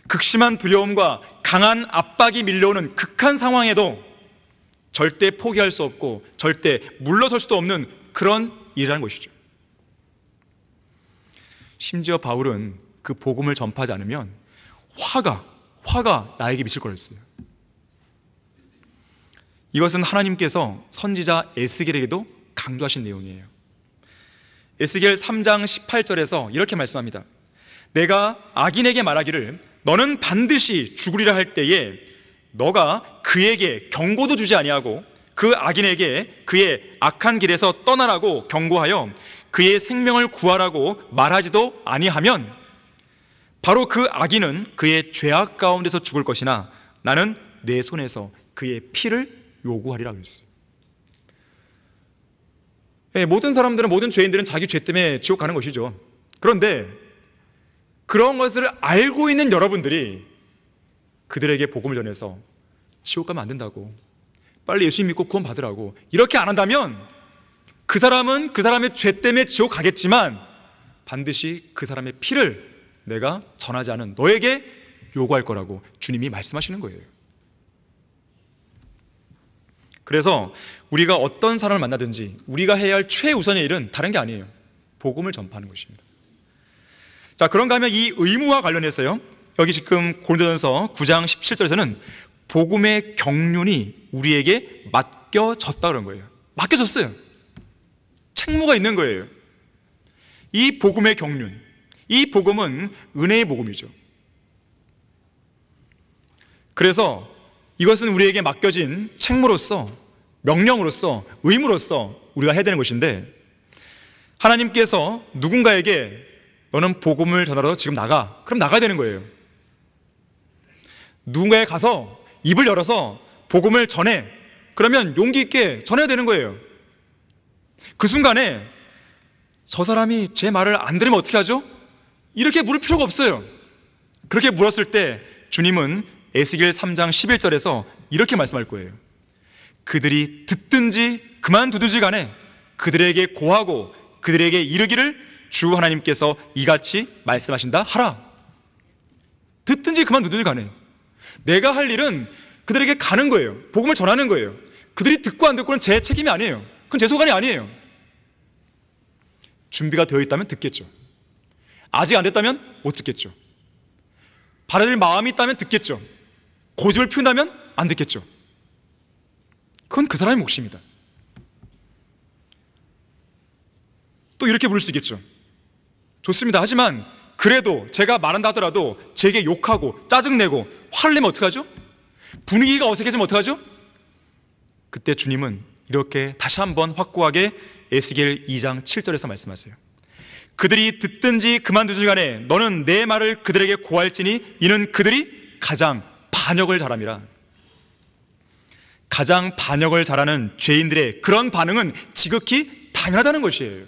극심한 두려움과 강한 압박이 밀려오는 극한 상황에도 절대 포기할 수 없고 절대 물러설 수도 없는 그런 일이라는 것이죠. 심지어 바울은 그 복음을 전파하지 않으면 화가 나에게 미칠 거였어요. 이것은 하나님께서 선지자 에스겔에게도 강조하신 내용이에요. 에스겔 3장 18절에서 이렇게 말씀합니다. 내가 악인에게 말하기를 너는 반드시 죽으리라 할 때에 너가 그에게 경고도 주지 아니하고 그 악인에게 그의 악한 길에서 떠나라고 경고하여 그의 생명을 구하라고 말하지도 아니하면 바로 그 악인은 그의 죄악 가운데서 죽을 것이나 나는 내 손에서 그의 피를 요구하리라 그랬어요. 모든 사람들은, 모든 죄인들은 자기 죄 때문에 지옥 가는 것이죠. 그런데 그런 것을 알고 있는 여러분들이 그들에게 복음을 전해서 지옥 가면 안 된다고, 빨리 예수님 믿고 구원 받으라고 이렇게 안 한다면 그 사람은 그 사람의 죄 때문에 지옥 가겠지만 반드시 그 사람의 피를 내가 전하지 않은 너에게 요구할 거라고 주님이 말씀하시는 거예요. 그래서 우리가 어떤 사람을 만나든지 우리가 해야 할 최우선의 일은 다른 게 아니에요. 복음을 전파하는 것입니다. 자, 그런가 하면 이 의무와 관련해서요, 여기 지금 고린도전서 9장 17절에서는 복음의 경륜이 우리에게 맡겨졌다 그런 거예요. 맡겨졌어요. 책무가 있는 거예요. 이 복음의 경륜, 이 복음은 은혜의 복음이죠. 그래서 이것은 우리에게 맡겨진 책무로서, 명령으로서, 의무로서 우리가 해야 되는 것인데, 하나님께서 누군가에게 너는 복음을 전하러 지금 나가, 그럼 나가야 되는 거예요. 누군가에 가서 입을 열어서 복음을 전해, 그러면 용기 있게 전해야 되는 거예요. 그 순간에 저 사람이 제 말을 안 들으면 어떻게 하죠? 이렇게 물을 필요가 없어요. 그렇게 물었을 때 주님은 에스겔 3장 11절에서 이렇게 말씀할 거예요. 그들이 듣든지 그만두든지 간에 그들에게 고하고 그들에게 이르기를 주 하나님께서 이같이 말씀하신다 하라. 듣든지 그만두든지 간에 내가 할 일은 그들에게 가는 거예요. 복음을 전하는 거예요. 그들이 듣고 안 듣고는 제 책임이 아니에요. 그건 제 소관이 아니에요. 준비가 되어 있다면 듣겠죠. 아직 안 됐다면 못 듣겠죠. 받아들일 마음이 있다면 듣겠죠. 고집을 피운다면 안 듣겠죠. 그건 그 사람의 몫입니다. 또 이렇게 부를 수 있겠죠. 좋습니다. 하지만 그래도 제가 말한다 하더라도 제게 욕하고 짜증내고 화를 내면 어떡하죠? 분위기가 어색해지면 어떡하죠? 그때 주님은 이렇게 다시 한번 확고하게 에스겔 2장 7절에서 말씀하세요. 그들이 듣든지 그만두든지 간에 너는 내 말을 그들에게 고할지니 이는 그들이 가장 반역을 잘함이라. 가장 반역을 잘하는 죄인들의 그런 반응은 지극히 당연하다는 것이에요.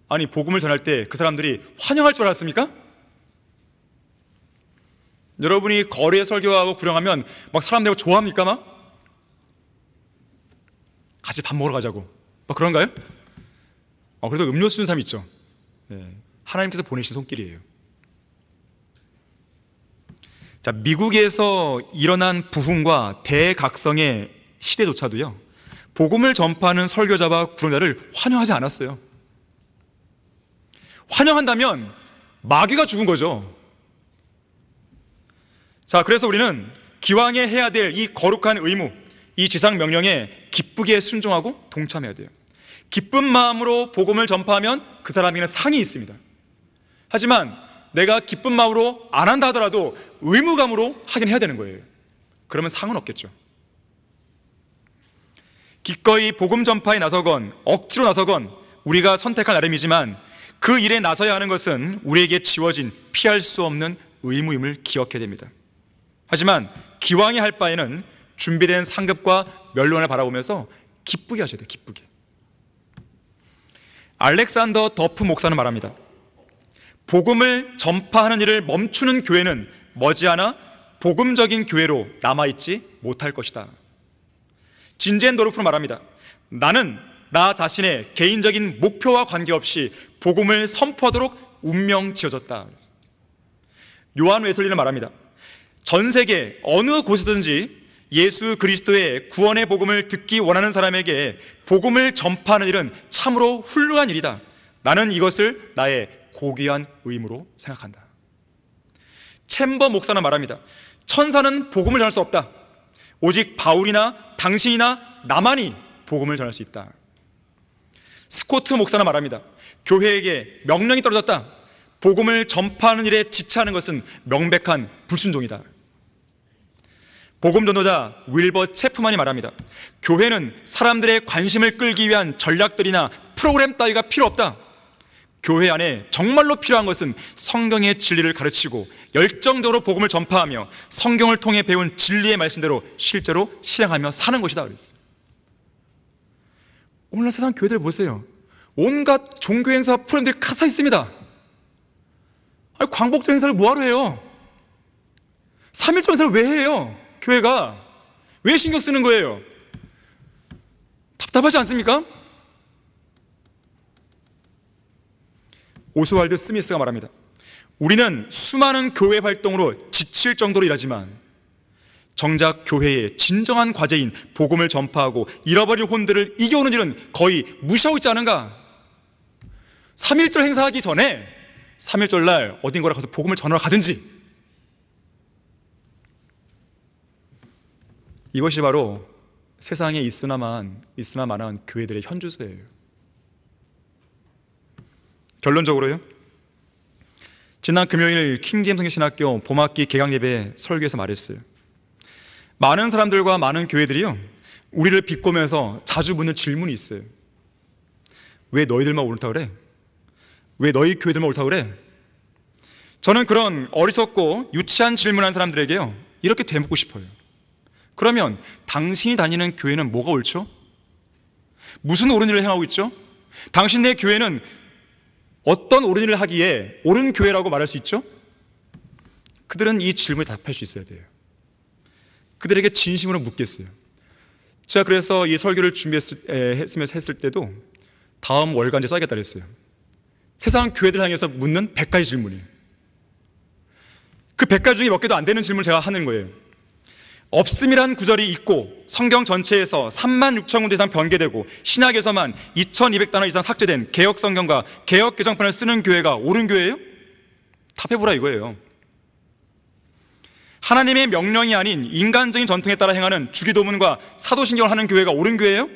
아니, 복음을 전할 때 그 사람들이 환영할 줄 알았습니까? 여러분이 거리에 설교하고 구령하면 막 사람들이 좋아합니까? 막 같이 밥 먹으러 가자고 막 그런가요? 그래도 음료수 준 사람 있죠. 하나님께서 보내신 손길이에요. 자, 미국에서 일어난 부흥과 대각성의 시대조차도요, 복음을 전파하는 설교자와 구령자를 환영하지 않았어요. 환영한다면 마귀가 죽은 거죠. 자, 그래서 우리는 기왕에 해야 될 이 거룩한 의무, 이 지상 명령에 기쁘게 순종하고 동참해야 돼요. 기쁜 마음으로 복음을 전파하면 그 사람에게는 상이 있습니다. 하지만 내가 기쁜 마음으로 안 한다 하더라도 의무감으로 하긴 해야 되는 거예요. 그러면 상은 없겠죠. 기꺼이 복음 전파에 나서건 억지로 나서건 우리가 선택할 나름이지만 그 일에 나서야 하는 것은 우리에게 지워진 피할 수 없는 의무임을 기억해야 됩니다. 하지만 기왕에 할 바에는 준비된 상급과 멸론을 바라보면서 기쁘게 하셔야 돼요. 기쁘게. 알렉산더 더프 목사는 말합니다. 복음을 전파하는 일을 멈추는 교회는 머지않아 복음적인 교회로 남아있지 못할 것이다. 진젠도르프는 말합니다. 나는 나 자신의 개인적인 목표와 관계없이 복음을 선포하도록 운명 지어졌다. 요한 웨슬리는 말합니다. 전 세계 어느 곳이든지 예수 그리스도의 구원의 복음을 듣기 원하는 사람에게 복음을 전파하는 일은 참으로 훌륭한 일이다. 나는 이것을 나의 고귀한 의무로 생각한다. 챔버 목사는 말합니다. 천사는 복음을 전할 수 없다. 오직 바울이나 당신이나 나만이 복음을 전할 수 있다. 스코트 목사는 말합니다. 교회에게 명령이 떨어졌다. 복음을 전파하는 일에 지체하는 것은 명백한 불순종이다. 복음 전도자 윌버 체프만이 말합니다. 교회는 사람들의 관심을 끌기 위한 전략들이나 프로그램 따위가 필요 없다. 교회 안에 정말로 필요한 것은 성경의 진리를 가르치고 열정적으로 복음을 전파하며 성경을 통해 배운 진리의 말씀대로 실제로 실행하며 사는 것이다 그랬어요. 오늘날 세상 교회들 보세요. 온갖 종교 행사 프로그램들이 가사 있습니다. 아니, 광복절 행사를 뭐하러 해요? 3.1절 행사를 왜 해요? 교회가 왜 신경 쓰는 거예요? 답답하지 않습니까? 오스왈드 스미스가 말합니다. 우리는 수많은 교회 활동으로 지칠 정도로 일하지만 정작 교회의 진정한 과제인 복음을 전파하고 잃어버린 혼들을 이겨오는 일은 거의 무시하고 있지 않은가? 3.1절 행사하기 전에 3.1절 날 어딘가로 가서 복음을 전하러 가든지, 이것이 바로 세상에 있으나마나한 교회들의 현주소예요. 결론적으로요, 지난 금요일 킹제임스 성경신학교 봄학기 개강 예배 설교에서 말했어요. 많은 사람들과 많은 교회들이요, 우리를 비꼬면서 자주 묻는 질문이 있어요. 왜 너희들만 옳다 그래? 왜 너희 교회들만 옳다 그래? 저는 그런 어리석고 유치한 질문한 사람들에게요, 이렇게 되묻고 싶어요. 그러면 당신이 다니는 교회는 뭐가 옳죠? 무슨 옳은 일을 행하고 있죠? 당신네 교회는 어떤 옳은 일을 하기에 옳은 교회라고 말할 수 있죠? 그들은 이 질문에 답할 수 있어야 돼요. 그들에게 진심으로 묻겠어요. 제가 그래서 이 설교를 했을 때도 다음 월간지에 써야겠다 그랬어요. 세상 교회들 향해서 묻는 100가지 질문이에요. 그 100가지 중에 몇 개도 안 되는 질문을 제가 하는 거예요. 없음이란 구절이 있고 성경 전체에서 36,000군데 이상 변개되고 신약에서만 2,200단어 이상 삭제된 개역 성경과 개역 개정판을 쓰는 교회가 옳은 교회예요? 답해보라 이거예요. 하나님의 명령이 아닌 인간적인 전통에 따라 행하는 주기도문과 사도신경을 하는 교회가 옳은 교회예요?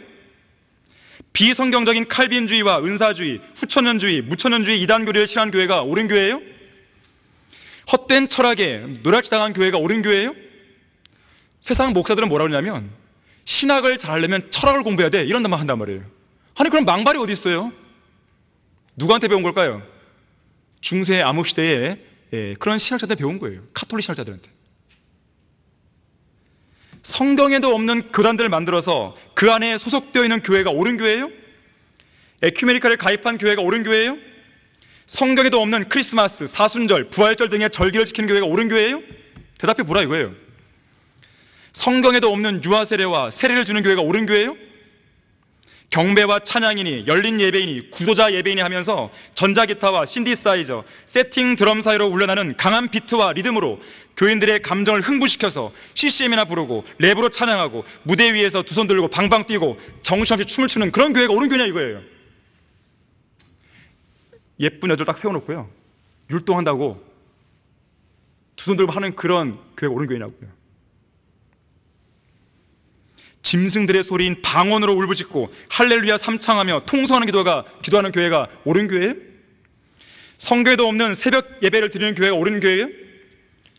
비성경적인 칼빈주의와 은사주의, 후천년주의, 무천년주의 이단교리를 신한 교회가 옳은 교회예요? 헛된 철학에 노략질당한 교회가 옳은 교회예요? 세상 목사들은 뭐라고 하냐면 신학을 잘하려면 철학을 공부해야 돼 이런 말만 한단 말이에요. 아니 그럼 망발이 어디 있어요? 누구한테 배운 걸까요? 중세 암흑시대에 그런 신학자들 배운 거예요. 카톨릭 신학자들한테. 성경에도 없는 교단들을 만들어서 그 안에 소속되어 있는 교회가 옳은 교회예요? 에큐메니카를 가입한 교회가 옳은 교회예요? 성경에도 없는 크리스마스, 사순절, 부활절 등의 절기를 지키는 교회가 옳은 교회예요? 대답해 보라 이거예요. 성경에도 없는 유아 세례와 세례를 주는 교회가 옳은 교회예요? 경배와 찬양이니 열린 예배이니 구도자 예배이니 하면서 전자기타와 신디사이저, 세팅 드럼 사이로 울려나는 강한 비트와 리듬으로 교인들의 감정을 흥분시켜서 CCM이나 부르고 랩으로 찬양하고 무대 위에서 두 손 들고 방방 뛰고 정신없이 춤을 추는 그런 교회가 옳은 교회냐 이거예요. 예쁜 여자를 딱 세워놓고요 율동한다고 두 손 들고 하는 그런 교회가 옳은 교회냐고요. 짐승들의 소리인 방언으로 울부짖고 할렐루야 삼창하며 통성하는 기도하는 교회가 옳은 교회예요? 성경에도 없는 새벽 예배를 드리는 교회가 옳은 교회예요?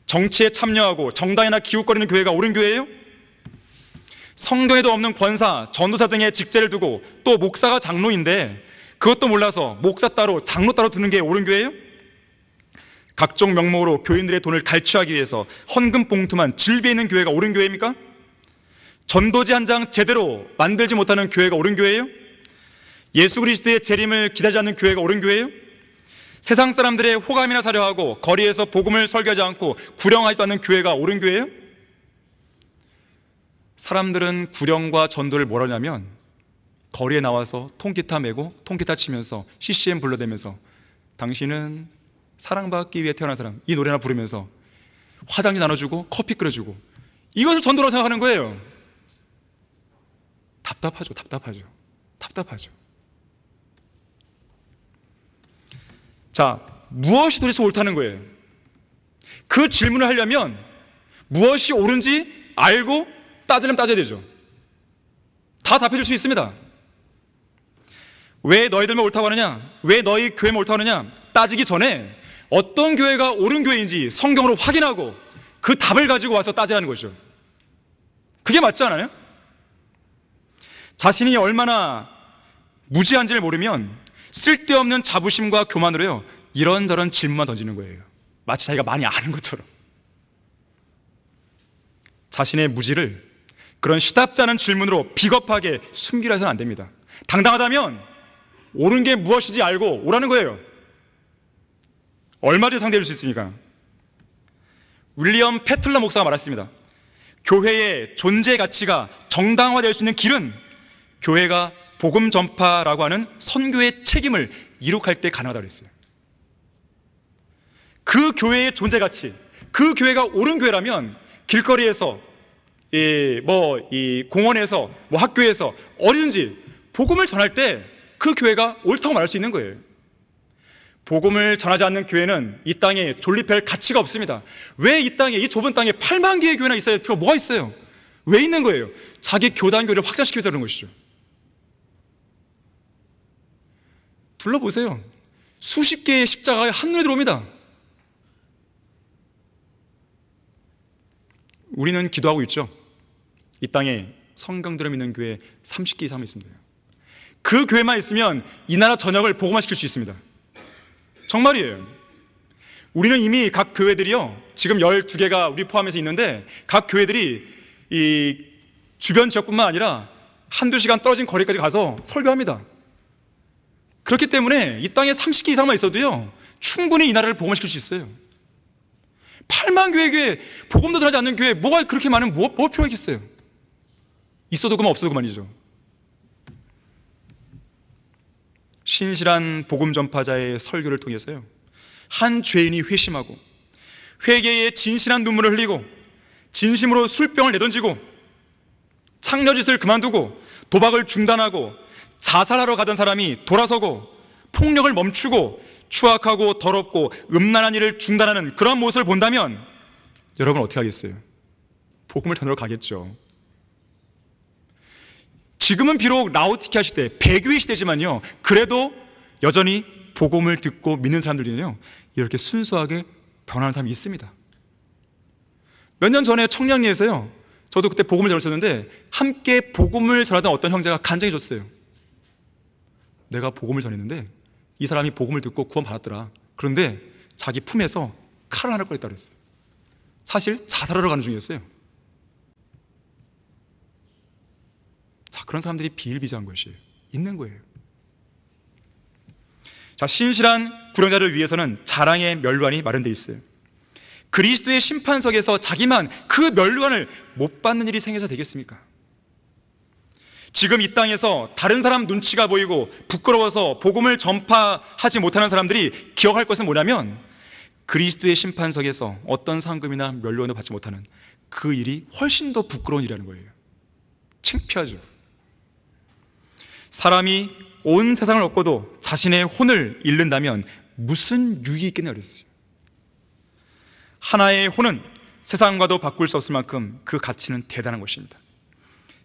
정치에 참여하고 정당이나 기웃거리는 교회가 옳은 교회예요? 성경에도 없는 권사, 전도사 등의 직제를 두고 또 목사가 장로인데 그것도 몰라서 목사 따로 장로 따로 두는 게 옳은 교회예요? 각종 명목으로 교인들의 돈을 갈취하기 위해서 헌금 봉투만 질비해 있는 교회가 옳은 교회입니까? 전도지 한 장 제대로 만들지 못하는 교회가 옳은 교회예요? 예수 그리스도의 재림을 기다리지 않는 교회가 옳은 교회예요? 세상 사람들의 호감이나 사려 하고 거리에서 복음을 설교하지 않고 구령하지도 않는 교회가 옳은 교회예요? 사람들은 구령과 전도를 뭐라 하냐면 거리에 나와서 통기타 메고 통기타 치면서 CCM 불러대면서 당신은 사랑받기 위해 태어난 사람 이 노래나 부르면서 화장지 나눠주고 커피 끓여주고 이것을 전도라고 생각하는 거예요. 답답하죠. 자, 무엇이 도대체 옳다는 거예요? 그 질문을 하려면 무엇이 옳은지 알고 따지려면 따져야 되죠. 다 답해 줄 수 있습니다. 왜 너희들만 옳다고 하느냐? 왜 너희 교회만 옳다고 하느냐? 따지기 전에 어떤 교회가 옳은 교회인지 성경으로 확인하고 그 답을 가지고 와서 따지라는 거죠. 그게 맞지 않아요? 자신이 얼마나 무지한지를 모르면 쓸데없는 자부심과 교만으로요 이런저런 질문만 던지는 거예요. 마치 자기가 많이 아는 것처럼. 자신의 무지를 그런 시답지 않은 질문으로 비겁하게 숨기려 해서는 안 됩니다. 당당하다면 옳은 게 무엇인지 알고 오라는 거예요. 얼마든지 상대해 줄 수 있으니까. 윌리엄 패틀러 목사가 말했습니다. 교회의 존재 가치가 정당화될 수 있는 길은 교회가 복음 전파라고 하는 선교의 책임을 이룩할 때 가능하다고 그랬어요. 그 교회의 존재 가치, 그 교회가 옳은 교회라면 길거리에서 공원에서 학교에서 어디든지 복음을 전할 때 그 교회가 옳다고 말할 수 있는 거예요. 복음을 전하지 않는 교회는 이 땅에 존립할 가치가 없습니다. 왜 이 땅에, 이 좁은 땅에 8만 개의 교회나 있어야 될 필요가 뭐가 있어요? 왜 있는 거예요? 자기 교단교회를 확장시키기 위해서 그런 것이죠. 둘러보세요. 수십 개의 십자가가 한눈에 들어옵니다. 우리는 기도하고 있죠. 이 땅에 성경들을 믿는 교회 30개 이상 있습니다. 그 교회만 있으면 이 나라 전역을 복음화시킬 수 있습니다. 정말이에요. 우리는 이미 각 교회들이요 지금 12개가 우리 포함해서 있는데 각 교회들이 이 주변 지역뿐만 아니라 한두 시간 떨어진 거리까지 가서 설교합니다. 그렇기 때문에 이 땅에 30개 이상만 있어도요, 충분히 이 나라를 복음화시킬 수 있어요. 8만 교회 복음도 전하지 않는 교회 뭐가 그렇게 많으면 뭐 필요가 있겠어요? 있어도 그만 없어도 그만이죠. 신실한 복음 전파자의 설교를 통해서요, 한 죄인이 회심하고 회개에 진실한 눈물을 흘리고 진심으로 술병을 내던지고 창녀짓을 그만두고 도박을 중단하고 자살하러 가던 사람이 돌아서고 폭력을 멈추고 추악하고 더럽고 음란한 일을 중단하는 그런 모습을 본다면 여러분 어떻게 하겠어요? 복음을 전하러 가겠죠. 지금은 비록 라오디케아 시대, 배교의 시대지만요, 그래도 여전히 복음을 듣고 믿는 사람들이요, 이렇게 순수하게 변하는 사람이 있습니다. 몇 년 전에 청량리에서요, 저도 그때 복음을 전했었는데 함께 복음을 전하던 어떤 형제가 간증해 줬어요. 내가 복음을 전했는데 이 사람이 복음을 듣고 구원 받았더라. 그런데 자기 품에서 칼을 하나 꺼냈다고 했어요. 사실 자살하러 가는 중이었어요. 자, 그런 사람들이 비일비재한 것이에요. 있는 거예요. 자, 신실한 구령자를 위해서는 자랑의 멸관이 마련되어 있어요. 그리스도의 심판석에서 자기만 그 멸관을 못 받는 일이 생겨서 되겠습니까? 지금 이 땅에서 다른 사람 눈치가 보이고 부끄러워서 복음을 전파하지 못하는 사람들이 기억할 것은 뭐냐면, 그리스도의 심판석에서 어떤 상금이나 멸관을 받지 못하는 그 일이 훨씬 더 부끄러운 일이라는 거예요. 창피하죠. 사람이 온 세상을 얻고도 자신의 혼을 잃는다면 무슨 유익이 있겠냐 그랬어요. 하나의 혼은 세상과도 바꿀 수 없을 만큼 그 가치는 대단한 것입니다.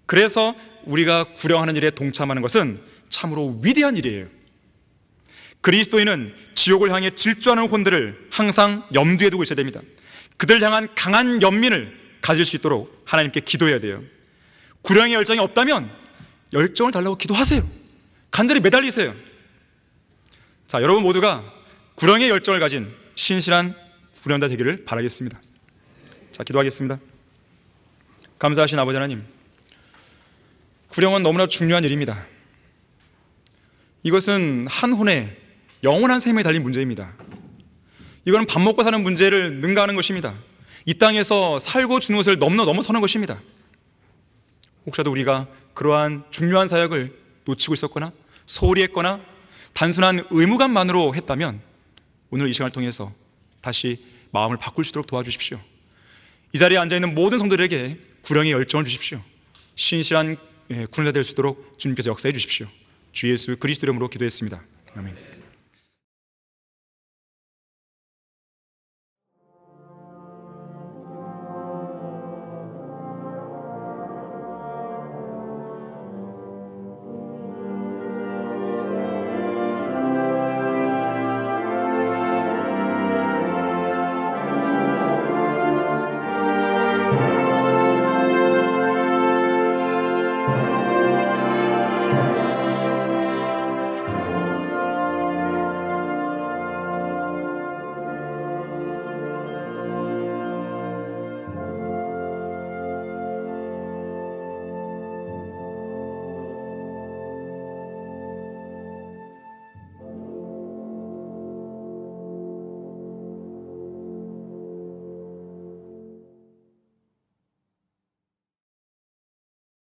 그래서 우리가 구령하는 일에 동참하는 것은 참으로 위대한 일이에요. 그리스도인은 지옥을 향해 질주하는 혼들을 항상 염두에 두고 있어야 됩니다. 그들 향한 강한 연민을 가질 수 있도록 하나님께 기도해야 돼요. 구령의 열정이 없다면 열정을 달라고 기도하세요. 간절히 매달리세요. 자, 여러분 모두가 구령의 열정을 가진 신실한 구령자 되기를 바라겠습니다. 자, 기도하겠습니다. 감사하신 아버지 하나님, 구령은 너무나 중요한 일입니다. 이것은 한 혼의 영원한 생명에 달린 문제입니다. 이거는 밥 먹고 사는 문제를 능가하는 것입니다. 이 땅에서 살고 죽는 것을 넘어서는 것입니다. 혹시라도 우리가 그러한 중요한 사역을 놓치고 있었거나 소홀히 했거나 단순한 의무감만으로 했다면 오늘 이 시간을 통해서 다시 마음을 바꿀 수 있도록 도와주십시오. 이 자리에 앉아있는 모든 성도들에게 구령의 열정을 주십시오. 신실한 구령자 될 수 있도록 주님께서 역사해 주십시오. 주 예수 그리스도 이름으로 기도했습니다. 아멘.